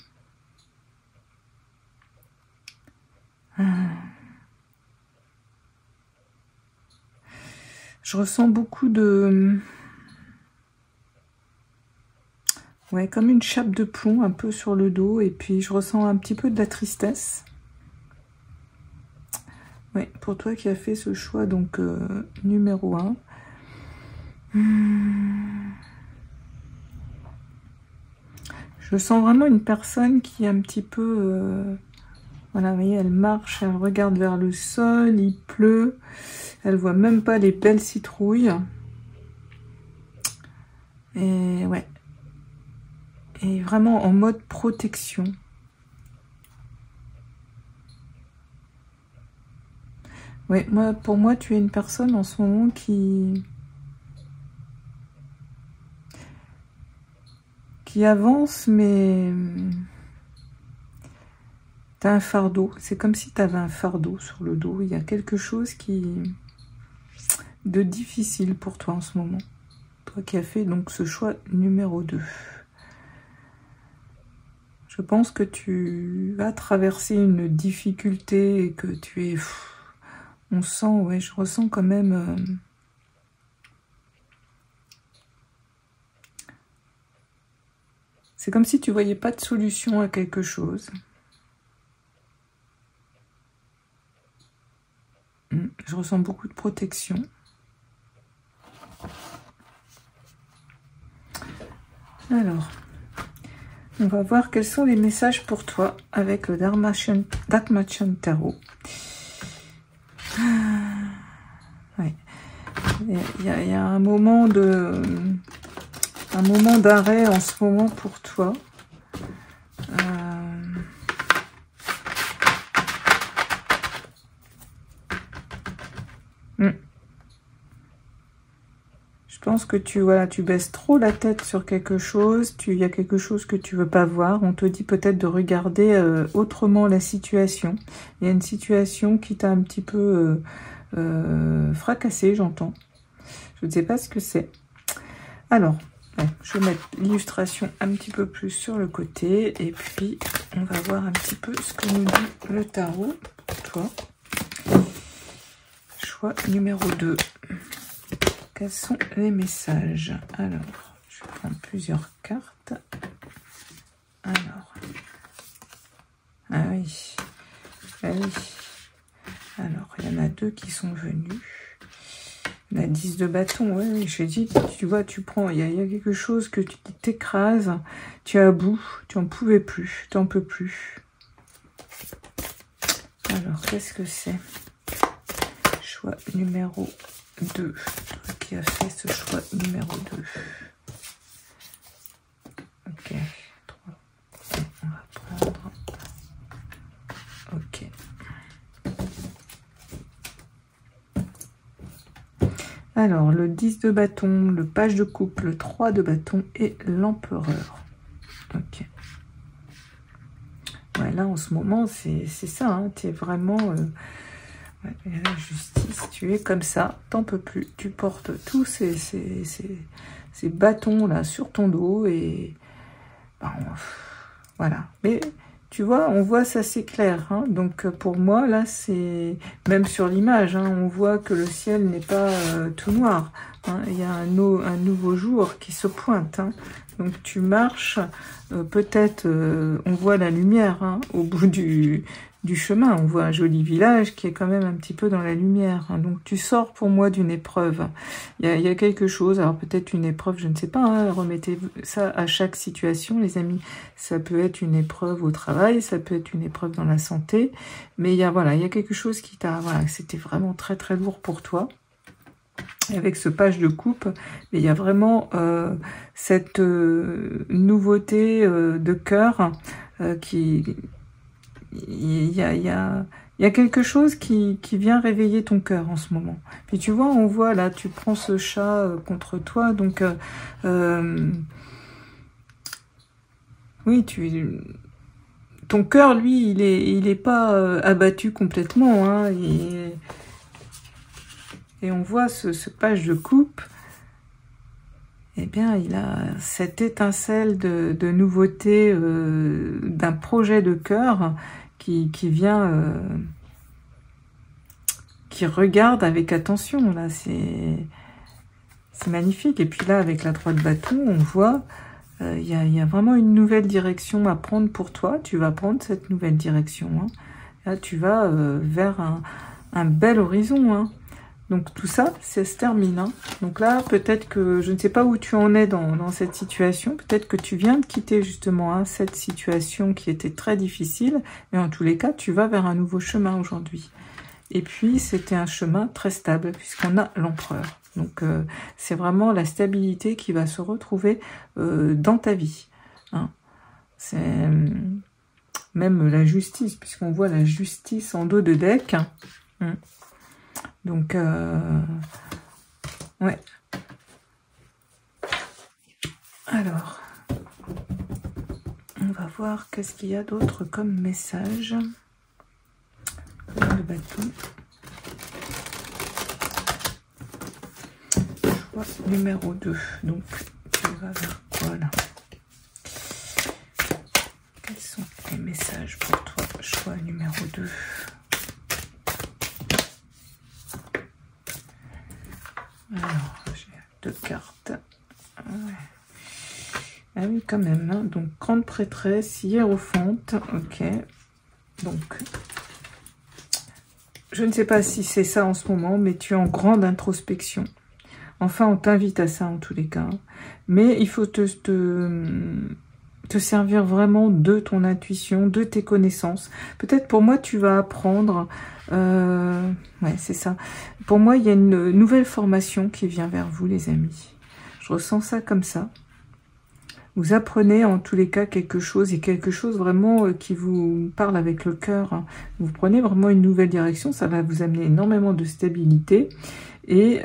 Je ressens beaucoup de... Ouais, comme une chape de plomb un peu sur le dos, et puis je ressens un petit peu de la tristesse. Ouais, pour toi qui as fait ce choix, donc numéro 1. Je sens vraiment une personne qui est un petit peu... voilà, vous voyez, elle marche, elle regarde vers le sol, il pleut, elle voit même pas les belles citrouilles. Et ouais. Et vraiment en mode protection. Ouais, pour moi, tu es une personne en ce moment qui avance, mais tu as un fardeau. C'est comme si tu avais un fardeau sur le dos. Il y a quelque chose de difficile pour toi en ce moment. Toi qui as fait donc ce choix numéro 2. Je pense que tu vas traverser une difficulté et que tu es... On sent, ouais, je ressens quand même... C'est comme si tu voyais pas de solution à quelque chose. Je ressens beaucoup de protection. Alors, on va voir quels sont les messages pour toi avec le Dark Mansion Tarot. Ouais. Il y a un moment d'arrêt en ce moment pour toi. Je pense que tu baisses trop la tête sur quelque chose, il y a quelque chose que tu veux pas voir. On te dit peut-être de regarder autrement la situation. Il y a une situation qui t'a un petit peu fracassé, j'entends. Je ne sais pas ce que c'est. Alors, ouais, je vais mettre l'illustration un petit peu plus sur le côté et puis on va voir un petit peu ce que nous dit le tarot pour toi. Choix numéro 2. Quels sont les messages? Alors, je vais prendre plusieurs cartes. Alors, ah oui, ah oui. Alors, il y en a 2 qui sont venus. La 10 de bâton, oui, je dis, tu vois, tu prends, il y a quelque chose que tu t'écrases, tu es à bout, tu n'en pouvais plus, tu n'en peux plus. Alors, qu'est-ce que c'est? Choix numéro 2. Toi qui a fait ce choix numéro 2. Ok. 3. On va prendre. Ok. Alors, le 10 de bâton, le page de coupe, le 3 de bâton et l'empereur. Ok. Ouais, là, en ce moment, c'est ça. Hein, tu es vraiment... ouais, la justice, tu es comme ça, t'en peux plus. Tu portes tous ces bâtons-là sur ton dos et... Ben, voilà. Mais... Tu vois, on voit ça, c'est clair. Hein. Donc, pour moi, là, c'est... Même sur l'image, hein, on voit que le ciel n'est pas tout noir. hein. Il y a un nouveau jour qui se pointe, hein. Donc tu marches, peut-être on voit la lumière, hein, au bout du chemin. On voit un joli village qui est quand même un petit peu dans la lumière, hein. Donc tu sors pour moi d'une épreuve. Il y a quelque chose, alors peut-être une épreuve, je ne sais pas, hein, remettez ça à chaque situation, les amis. Ça peut être une épreuve au travail, ça peut être une épreuve dans la santé, mais voilà, il y a quelque chose qui t'a, voilà, c'était vraiment très très lourd pour toi. Avec ce page de coupe, mais il y a vraiment cette nouveauté de cœur qui... Il y a quelque chose qui vient réveiller ton cœur en ce moment. Puis tu vois, on voit là, tu prends ce chat contre toi, donc... oui, ton cœur, lui, il est pas abattu complètement, hein, et on voit ce page de coupe, eh bien, il a cette étincelle de nouveauté, d'un projet de cœur qui vient, qui regarde avec attention, là, c'est magnifique. Et puis là, avec la 3 de bâton, on voit, il y a vraiment une nouvelle direction à prendre pour toi. Tu vas prendre cette nouvelle direction, hein. Là, tu vas vers un bel horizon, hein. Donc tout ça, ça se termine, hein. Donc là, peut-être que, je ne sais pas où tu en es dans cette situation, peut-être que tu viens de quitter justement, hein, cette situation qui était très difficile, mais en tous les cas, tu vas vers un nouveau chemin aujourd'hui. Et puis, c'était un chemin très stable, puisqu'on a l'empereur. Donc c'est vraiment la stabilité qui va se retrouver dans ta vie, hein. C'est même la justice, puisqu'on voit la justice en dos de deck, hein. Donc, ouais. Alors, on va voir qu'est-ce qu'il y a d'autre comme message. Le bâton. Choix numéro 2. Donc, tu vas vers quoi là? Quels sont les messages pour toi? Choix numéro 2. Alors, j'ai 2 cartes. Ouais. Ah oui, quand même, hein. Donc, grande prêtresse, hiérophante. Ok. Donc, je ne sais pas si c'est ça en ce moment, mais tu es en grande introspection. Enfin, on t'invite à ça en tous les cas. Mais il faut te servir vraiment de ton intuition, de tes connaissances. Peut-être pour moi, tu vas apprendre... ouais, c'est ça. Pour moi, il y a une nouvelle formation qui vient vers vous, les amis. Je ressens ça comme ça. Vous apprenez en tous les cas quelque chose, et quelque chose vraiment qui vous parle avec le cœur, hein. Vous prenez vraiment une nouvelle direction, ça va vous amener énormément de stabilité. Et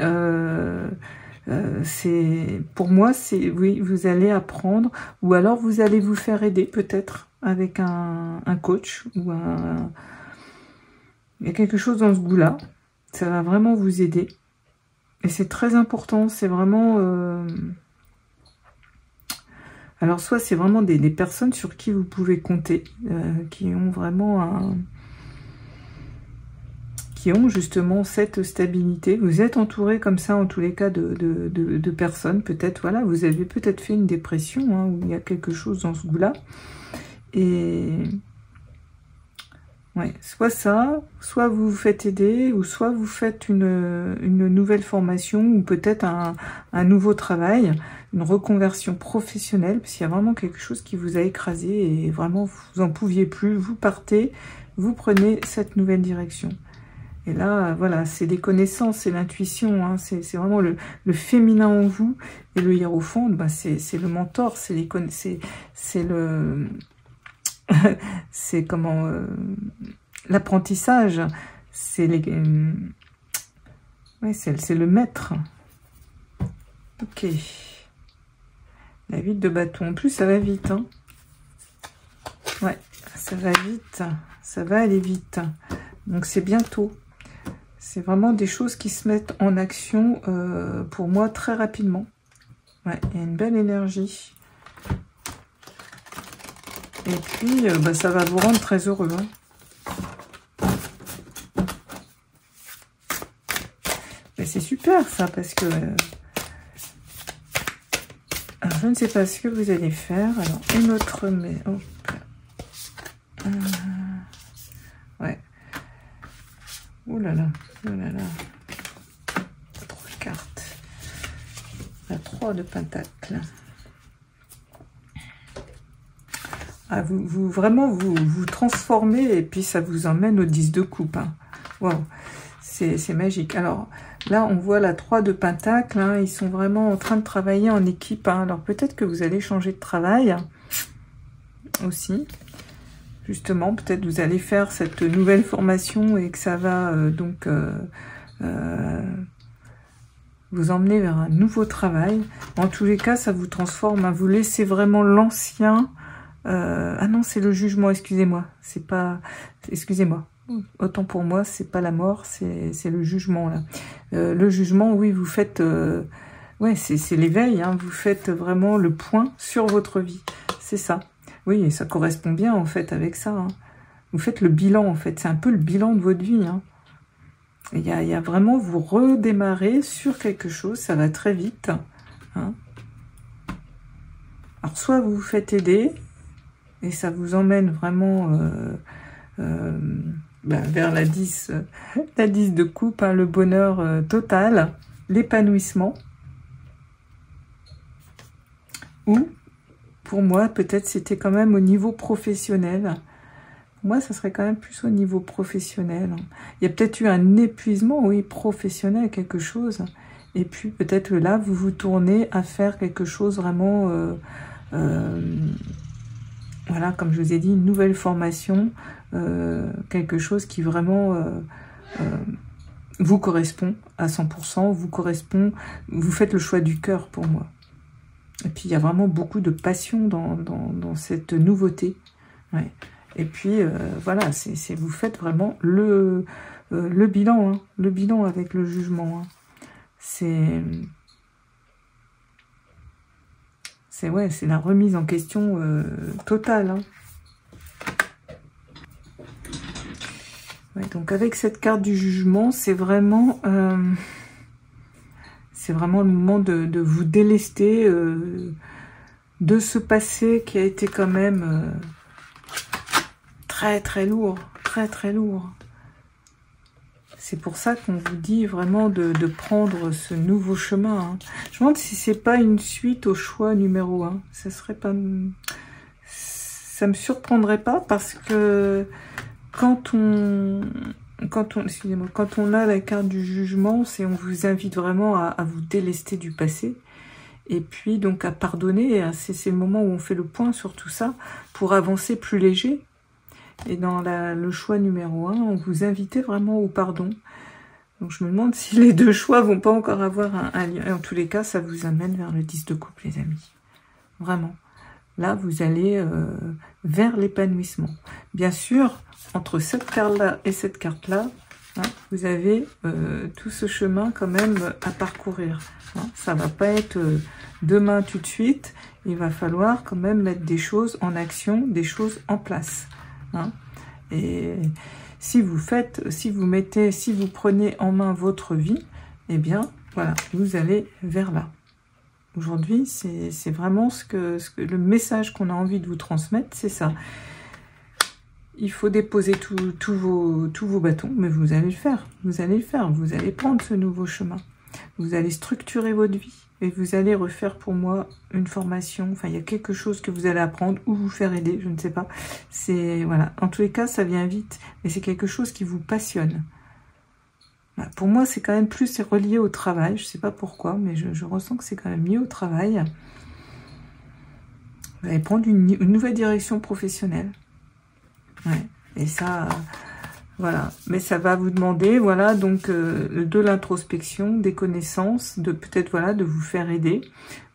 pour moi, c'est oui, vous allez apprendre, ou alors vous allez vous faire aider peut-être avec un coach, ou il y a quelque chose dans ce goût-là. Ça va vraiment vous aider. Et c'est très important, c'est vraiment... Alors, soit c'est vraiment des personnes sur qui vous pouvez compter, qui ont vraiment qui ont justement cette stabilité. Vous êtes entouré comme ça, en tous les cas, de personnes. Peut-être, voilà, vous avez peut-être fait une dépression, hein, où il y a quelque chose dans ce goût-là. Et... ouais, soit ça, soit vous vous faites aider, ou soit vous faites une nouvelle formation, ou peut-être un nouveau travail, une reconversion professionnelle, parce qu'il y a vraiment quelque chose qui vous a écrasé, et vraiment vous en pouviez plus, vous partez, vous prenez cette nouvelle direction. Et là, voilà, c'est les connaissances, c'est l'intuition, hein, c'est vraiment le féminin en vous, et le hiérophant, bah, c'est le mentor, c'est le... c'est comment l'apprentissage, c'est ouais, c'est le maître. Ok, la 8 de bâton. En plus, ça va vite, hein. Ouais, ça va vite, ça va aller vite. Donc c'est bientôt. C'est vraiment des choses qui se mettent en action pour moi très rapidement. Ouais, il y a une belle énergie. Et puis, bah, ça va vous rendre très heureux, hein. Mais c'est super, ça, parce que je ne sais pas ce que vous allez faire. Alors, une autre... Mais, hop. Ouais. Ouh là là. Oh là là. Trop de cartes. La 3 de Pentacle. Ah, vraiment, vous transformez et puis ça vous emmène au 10 de coupe. Hein. Wow. C'est magique. Alors, là, on voit la 3 de Pentacle. Hein. Ils sont vraiment en train de travailler en équipe. Hein. Alors, peut-être que vous allez changer de travail aussi. Justement, peut-être vous allez faire cette nouvelle formation et que ça va vous emmener vers un nouveau travail. En tous les cas, ça vous transforme. Hein. Vous laissez vraiment l'ancien... ah non, c'est le jugement, excusez-moi. C'est pas... Excusez-moi. Autant pour moi, c'est pas la mort, c'est le jugement, là. Le jugement, oui, vous faites... ouais, c'est l'éveil, hein. Vous faites vraiment le point sur votre vie. C'est ça. Oui, et ça correspond bien, en fait, avec ça. Hein. Vous faites le bilan, en fait. C'est un peu le bilan de votre vie. Hein. Il y a vraiment, vous redémarrez sur quelque chose. Ça va très vite. Hein. Alors, soit vous vous faites aider, et ça vous emmène vraiment vers la 10 de coupe, hein, le bonheur total, l'épanouissement. Ou... Pour moi, peut-être c'était quand même au niveau professionnel. Pour moi, ça serait quand même plus au niveau professionnel. Il y a peut-être eu un épuisement, oui, professionnel, quelque chose. Et puis, peut-être là, vous vous tournez à faire quelque chose vraiment... voilà, comme je vous ai dit, une nouvelle formation. Quelque chose qui vraiment vous correspond à 100%. Vous correspond... Vous faites le choix du cœur, pour moi. Et puis, il y a vraiment beaucoup de passion dans cette nouveauté. Ouais. Et puis, voilà, vous faites vraiment le bilan, hein, le bilan avec le jugement. Hein. C'est la remise en question totale. Hein. Ouais, donc, avec cette carte du jugement, c'est vraiment... c'est vraiment le moment de vous délester de ce passé qui a été quand même très très lourd, très très lourd. C'est pour ça qu'on vous dit vraiment de prendre ce nouveau chemin. Hein. Je me demande si c'est pas une suite au choix numéro 1. Ça serait pas... Ça me surprendrait pas parce que quand on a la carte du jugement, on vous invite vraiment à vous délester du passé et puis donc à pardonner. C'est le moment où on fait le point sur tout ça pour avancer plus léger. Et dans le choix numéro 1, on vous invite vraiment au pardon. Donc je me demande si les deux choix vont pas encore avoir un lien. Et en tous les cas, ça vous amène vers le 10 de coupe, les amis. Vraiment. Là, vous allez vers l'épanouissement. Bien sûr, entre cette carte-là et cette carte-là, hein, vous avez tout ce chemin quand même à parcourir. Hein. Ça va pas être demain tout de suite. Il va falloir quand même mettre des choses en action, des choses en place. Hein. Et si vous prenez en main votre vie, eh bien, voilà, vous allez vers là. Aujourd'hui, c'est vraiment le message qu'on a envie de vous transmettre, c'est ça. Il faut déposer tous vos bâtons, mais vous allez le faire. Vous allez le faire. Vous allez prendre ce nouveau chemin. Vous allez structurer votre vie et vous allez refaire pour moi une formation. Enfin, il y a quelque chose que vous allez apprendre ou vous faire aider, je ne sais pas. Voilà. En tous les cas, ça vient vite, mais c'est quelque chose qui vous passionne. Pour moi, c'est quand même plus relié au travail. Je ne sais pas pourquoi, mais je ressens que c'est quand même lié au travail. Vous allez prendre une nouvelle direction professionnelle. Ouais. Et ça, voilà. Mais ça va vous demander, voilà, donc de l'introspection, des connaissances, peut-être, voilà, de vous faire aider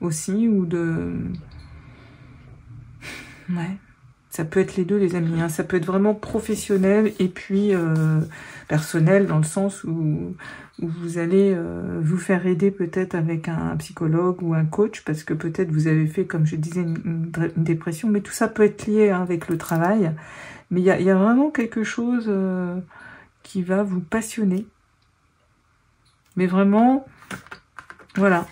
aussi, ou de... Ouais. Ça peut être les deux, les amis. Hein. Ça peut être vraiment professionnel et puis personnel, dans le sens où vous allez vous faire aider peut-être avec un psychologue ou un coach, parce que peut-être vous avez fait, comme je disais, une dépression. Mais tout ça peut être lié, hein, avec le travail. Mais il y a vraiment quelque chose qui va vous passionner. Mais vraiment, voilà.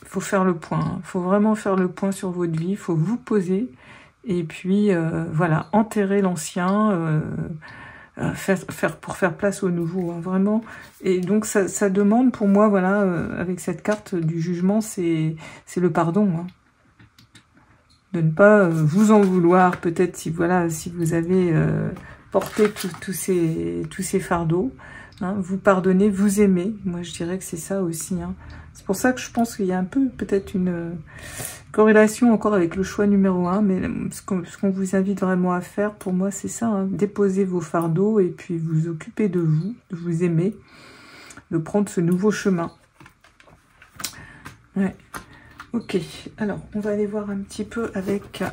faut faire le point. Il faut vraiment faire le point sur votre vie. Il faut vous poser. Et puis, voilà, enterrer l'ancien, pour faire place au nouveau, hein, vraiment. Et donc, ça demande pour moi, voilà, avec cette carte du jugement, c'est le pardon. Hein. De ne pas vous en vouloir, peut-être si, voilà, si vous avez porté tous ces fardeaux. Hein, vous pardonnez, vous aimez. Moi, je dirais que c'est ça aussi. Hein. C'est pour ça que je pense qu'il y a un peu, peut-être une corrélation encore avec le choix numéro 1. Mais ce qu'on vous invite vraiment à faire, pour moi, c'est ça. Hein, déposer vos fardeaux et puis vous occuper de vous aimer, de prendre ce nouveau chemin. Ouais. Ok. Alors, on va aller voir un petit peu avec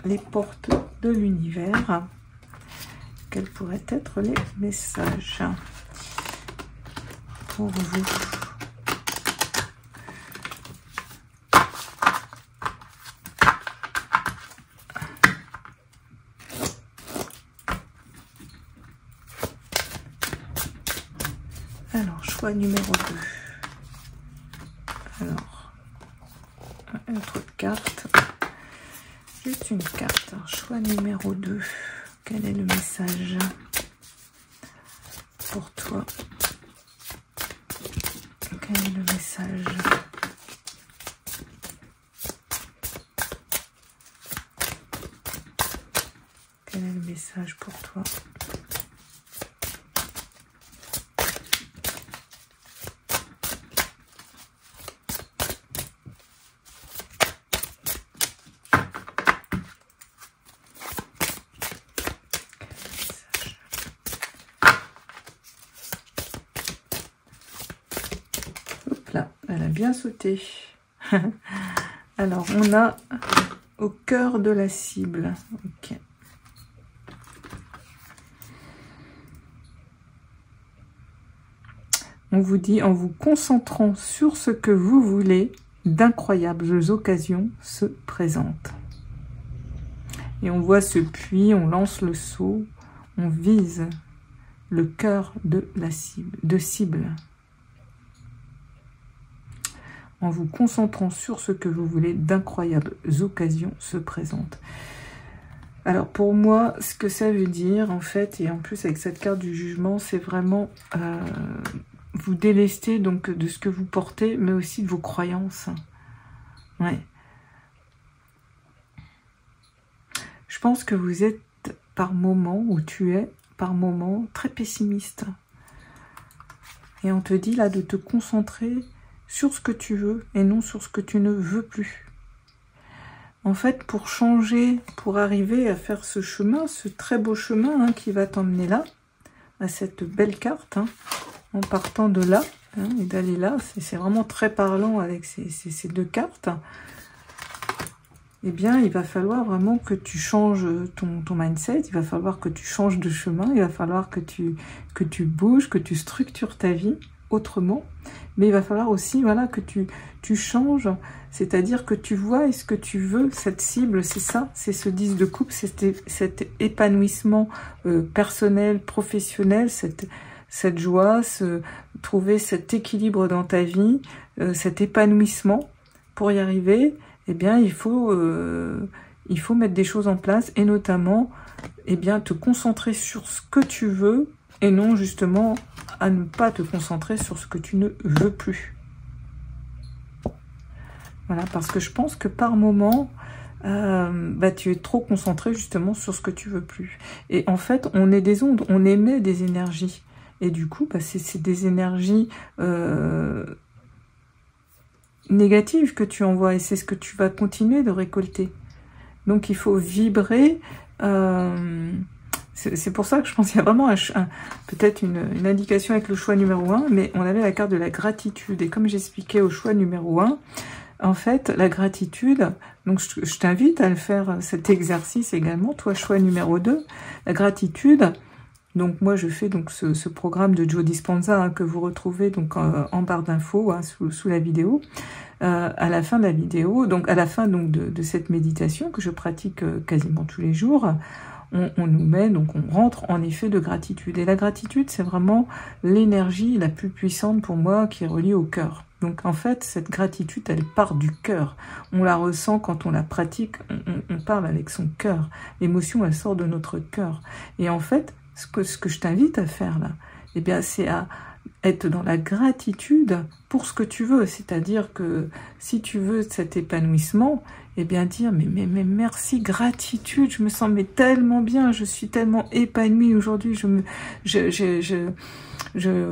les portes de l'univers. Quels pourraient être les messages pour vous? Alors, choix numéro 2. Alors, une autre carte. Juste une carte. Alors, choix numéro 2. Quel est le message pour toi? Quel est le message? Quel est le message pour toi? Là, elle a bien sauté. Alors, on a au cœur de la cible. Ok. On vous dit, en vous concentrant sur ce que vous voulez, d'incroyables occasions se présentent. Et on voit ce puits, on lance le seau, on vise le cœur de la cible. En vous concentrant sur ce que vous voulez, d'incroyables occasions se présentent. Alors pour moi, ce que ça veut dire, en fait, et en plus avec cette carte du jugement, c'est vraiment vous délester donc de ce que vous portez, mais aussi de vos croyances. Ouais. Je pense que vous êtes par moment, ou tu es par moment, très pessimiste. Et on te dit là de te concentrer sur ce que tu veux et non sur ce que tu ne veux plus. En fait, pour changer, pour arriver à faire ce chemin, ce très beau chemin qui va t'emmener là, à cette belle carte, en partant de là et d'aller là, c'est vraiment très parlant avec ces deux cartes. Eh bien, il va falloir vraiment que tu changes ton mindset, il va falloir que tu changes de chemin, il va falloir que tu bouges, que tu structures ta vie autrement, mais il va falloir aussi, voilà, que tu changes, c'est-à-dire que tu vois est-ce que tu veux, cette cible, c'est ça, c'est ce 10 de coupe, cet épanouissement personnel, professionnel, cette joie, trouver cet équilibre dans ta vie, cet épanouissement. Pour y arriver, eh bien, il faut mettre des choses en place, et notamment, eh bien, te concentrer sur ce que tu veux, et non justement à ne pas te concentrer sur ce que tu ne veux plus. Voilà, parce que je pense que par moment, tu es trop concentré justement sur ce que tu veux plus. Et en fait, on est des ondes, on émet des énergies. Et du coup, c'est des énergies négatives que tu envoies, et c'est ce que tu vas continuer de récolter. Donc il faut vibrer. C'est pour ça que je pense qu'il y a vraiment peut-être une indication avec le choix numéro 1, mais on avait la carte de la gratitude. Et comme j'expliquais au choix numéro 1, en fait, la gratitude, donc je t'invite à le faire, cet exercice également, toi, choix numéro 2, la gratitude. Donc moi, je fais donc ce programme de Joe Dispenza que vous retrouvez donc en barre d'infos sous la vidéo. À la fin de la vidéo, donc à la fin donc de cette méditation que je pratique quasiment tous les jours, on nous met, donc on rentre en effet de gratitude. Et la gratitude, c'est vraiment l'énergie la plus puissante pour moi qui est reliée au cœur. Donc en fait, cette gratitude, elle part du cœur. On la ressent quand on la pratique, on parle avec son cœur. L'émotion, elle sort de notre cœur. Et en fait, ce que je t'invite à faire là, eh bien, c'est à être dans la gratitude pour ce que tu veux. C'est-à-dire que si tu veux cet épanouissement, eh bien dire mais merci, gratitude, je me sens mais tellement bien, je suis tellement épanouie aujourd'hui,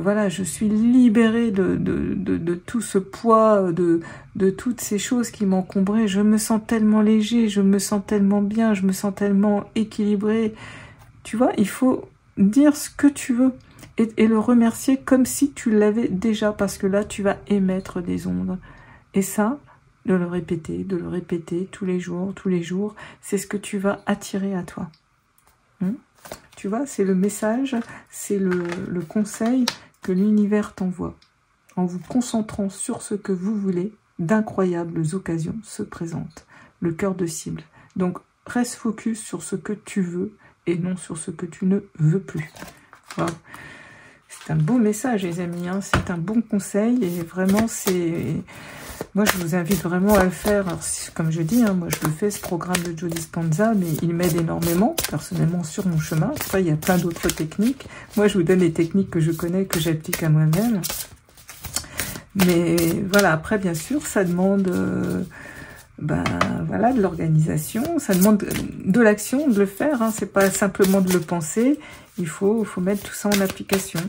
voilà, je suis libérée de tout ce poids, de toutes ces choses qui m'encombraient, je me sens tellement léger, je me sens tellement bien, je me sens tellement équilibrée. Tu vois, il faut dire ce que tu veux et le remercier comme si tu l'avais déjà, parce que là, tu vas émettre des ondes. Et ça, de le répéter tous les jours, c'est ce que tu vas attirer à toi. Tu vois, c'est le message, c'est le conseil que l'univers t'envoie. En vous concentrant sur ce que vous voulez, d'incroyables occasions se présentent. Le cœur de cible. Donc, reste focus sur ce que tu veux et non sur ce que tu ne veux plus. Wow. C'est un beau message, les amis, hein. C'est un bon conseil et vraiment, c'est... Moi, je vous invite vraiment à le faire. Alors, comme je dis, hein, moi, je le fais, ce programme de Joe Dispenza, mais il m'aide énormément, personnellement, sur mon chemin. Après, il y a plein d'autres techniques. Moi, je vous donne les techniques que je connais, que j'applique à moi-même. Mais voilà, après, bien sûr, ça demande... voilà, de l'organisation, ça demande de l'action, de le faire, hein. C'est pas simplement de le penser, il faut mettre tout ça en application.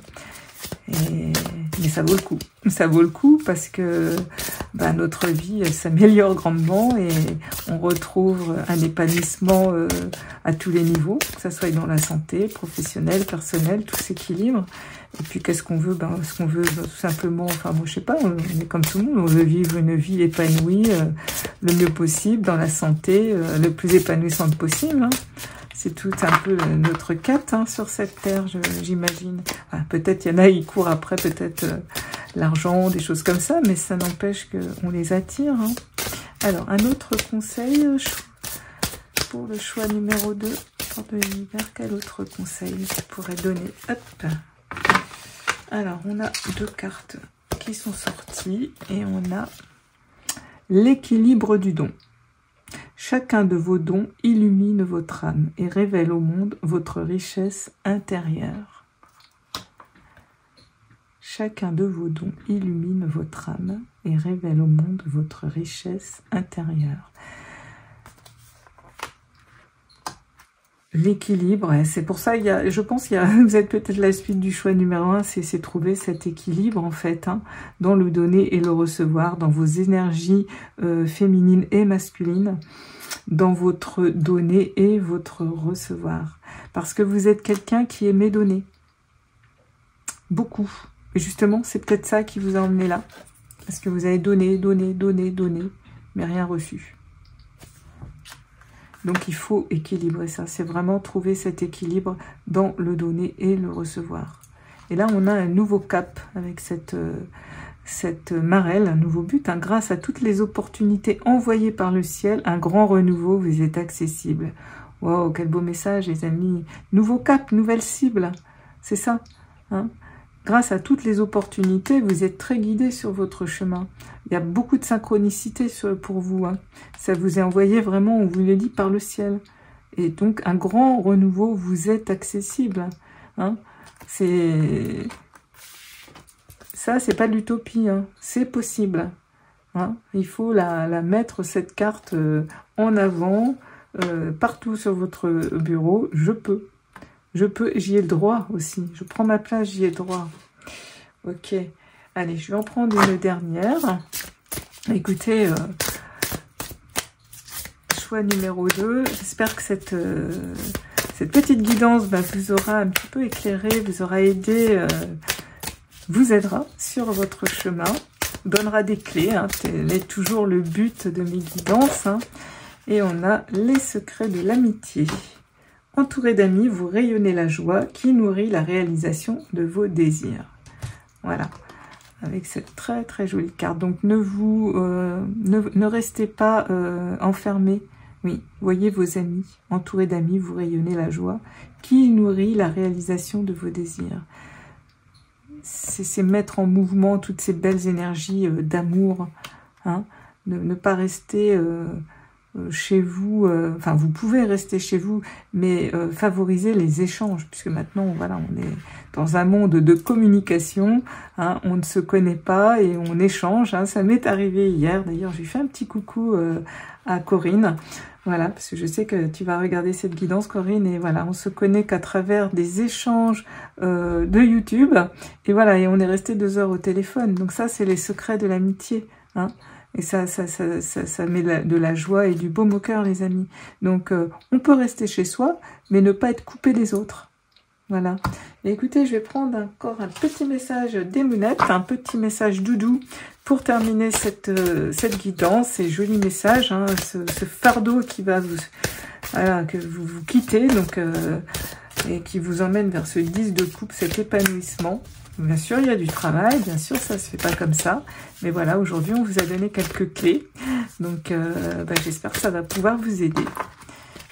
Mais ça vaut le coup parce que notre vie, elle s'améliore grandement et on retrouve un épanouissement à tous les niveaux, que ça soit dans la santé, professionnelle, personnelle, tout s'équilibre. Et puis qu'est-ce qu'on veut? Ce qu'on veut tout simplement, enfin moi je sais pas, on est comme tout le monde, on veut vivre une vie épanouie le mieux possible, dans la santé, le plus épanouissante possible, hein. C'est tout un peu notre quête, hein, sur cette terre, j'imagine. Peut-être il y en a, ils courent après peut-être l'argent, des choses comme ça, mais ça n'empêche qu'on les attire, hein. Alors, un autre conseil pour le choix numéro 2, porte de l'univers, quel autre conseil je pourrais donner? Hop. Alors, on a 2 cartes qui sont sorties et on a l'équilibre du don. Chacun de vos dons illumine votre âme et révèle au monde votre richesse intérieure. Chacun de vos dons illumine votre âme et révèle au monde votre richesse intérieure. L'équilibre, c'est pour ça, je pense vous êtes peut-être la suite du choix numéro 1, c'est trouver cet équilibre en fait, hein, dans le donner et le recevoir, dans vos énergies féminines et masculines, dans votre donner et votre recevoir. Parce que vous êtes quelqu'un qui aimait donner. Beaucoup. Et justement, c'est peut-être ça qui vous a emmené là. Parce que vous avez donné, mais rien reçu. Donc, il faut équilibrer ça. C'est vraiment trouver cet équilibre dans le donner et le recevoir. Et là, on a un nouveau cap avec cette marelle, un nouveau but. Hein. Grâce à toutes les opportunités envoyées par le ciel, un grand renouveau vous est accessible. Wow, quel beau message, les amis. Nouveau cap, nouvelle cible. C'est ça. Hein. Grâce à toutes les opportunités, vous êtes très guidés sur votre chemin. Il y a beaucoup de synchronicité pour vous. Hein. Ça vous est envoyé vraiment, on vous le dit, par le ciel. Et donc, un grand renouveau vous est accessible. Hein. Ça, c'est pas de l'utopie. Hein. C'est possible. Hein. Il faut la mettre, cette carte, en avant, partout sur votre bureau. Je peux, j'y ai le droit aussi. Je prends ma place, j'y ai le droit. Ok. Allez, je vais en prendre une dernière. Écoutez, choix numéro 2. J'espère que cette petite guidance vous aura un petit peu éclairé, vous aura aidé, vous aidera sur votre chemin, donnera des clés. Hein, c'est toujours le but de mes guidances. Hein. Et on a les secrets de l'amitié. Entouré d'amis, vous rayonnez la joie qui nourrit la réalisation de vos désirs. Voilà, avec cette très très jolie carte. Donc ne restez pas enfermés. Oui, voyez vos amis, entourés d'amis, vous rayonnez la joie qui nourrit la réalisation de vos désirs. c'est mettre en mouvement toutes ces belles énergies d'amour, hein, ne pas rester chez vous, enfin vous pouvez rester chez vous, mais favoriser les échanges, puisque maintenant voilà, on est dans un monde de communication, hein, on ne se connaît pas et on échange, hein, ça m'est arrivé hier, d'ailleurs j'ai fait un petit coucou à Corinne, voilà, parce que je sais que tu vas regarder cette guidance Corinne, et voilà, on se connaît qu'à travers des échanges de YouTube, et voilà, et on est resté 2 heures au téléphone, donc ça c'est les secrets de l'amitié, hein. Et ça met de la joie et du baume au cœur, les amis. Donc, on peut rester chez soi, mais ne pas être coupé des autres. Voilà. Et écoutez, je vais prendre encore un petit message d'Emounette, un petit message doudou, pour terminer cette guidance, ces jolis messages, hein, ce fardeau qui va vous... Voilà, que vous quittez, donc... et qui vous emmène vers ce 10 de coupe, cet épanouissement. Bien sûr, il y a du travail, bien sûr, ça se fait pas comme ça. Mais voilà, aujourd'hui, on vous a donné quelques clés. Donc, j'espère que ça va pouvoir vous aider.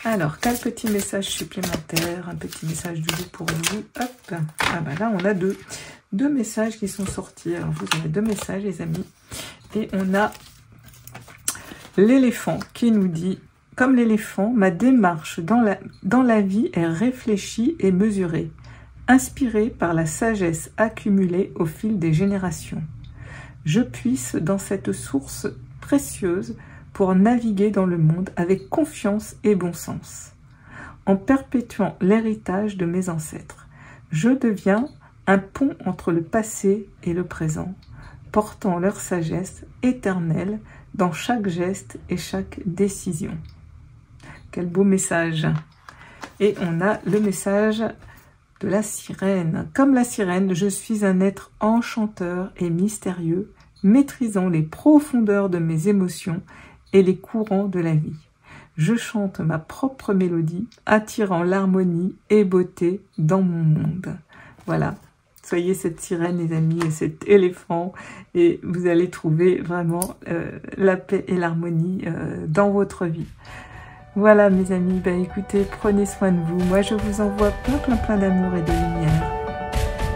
Alors, quel petit message supplémentaire, un petit message doudou pour vous. Hop, ah bah là, on a deux messages qui sont sortis. Alors, vous avez 2 messages, les amis. Et on a l'éléphant qui nous dit... Comme l'éléphant, ma démarche dans la vie est réfléchie et mesurée, inspirée par la sagesse accumulée au fil des générations. Je puise dans cette source précieuse pour naviguer dans le monde avec confiance et bon sens. En perpétuant l'héritage de mes ancêtres, je deviens un pont entre le passé et le présent, portant leur sagesse éternelle dans chaque geste et chaque décision. Quel beau message. Et on a le message de la sirène. Comme la sirène, je suis un être enchanteur et mystérieux, maîtrisant les profondeurs de mes émotions et les courants de la vie. Je chante ma propre mélodie, attirant l'harmonie et beauté dans mon monde. Voilà. Soyez cette sirène, les amis, et cet éléphant, et vous allez trouver vraiment la paix et l'harmonie dans votre vie. Voilà mes amis, écoutez, prenez soin de vous. Moi je vous envoie plein d'amour et de lumière.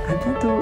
À bientôt.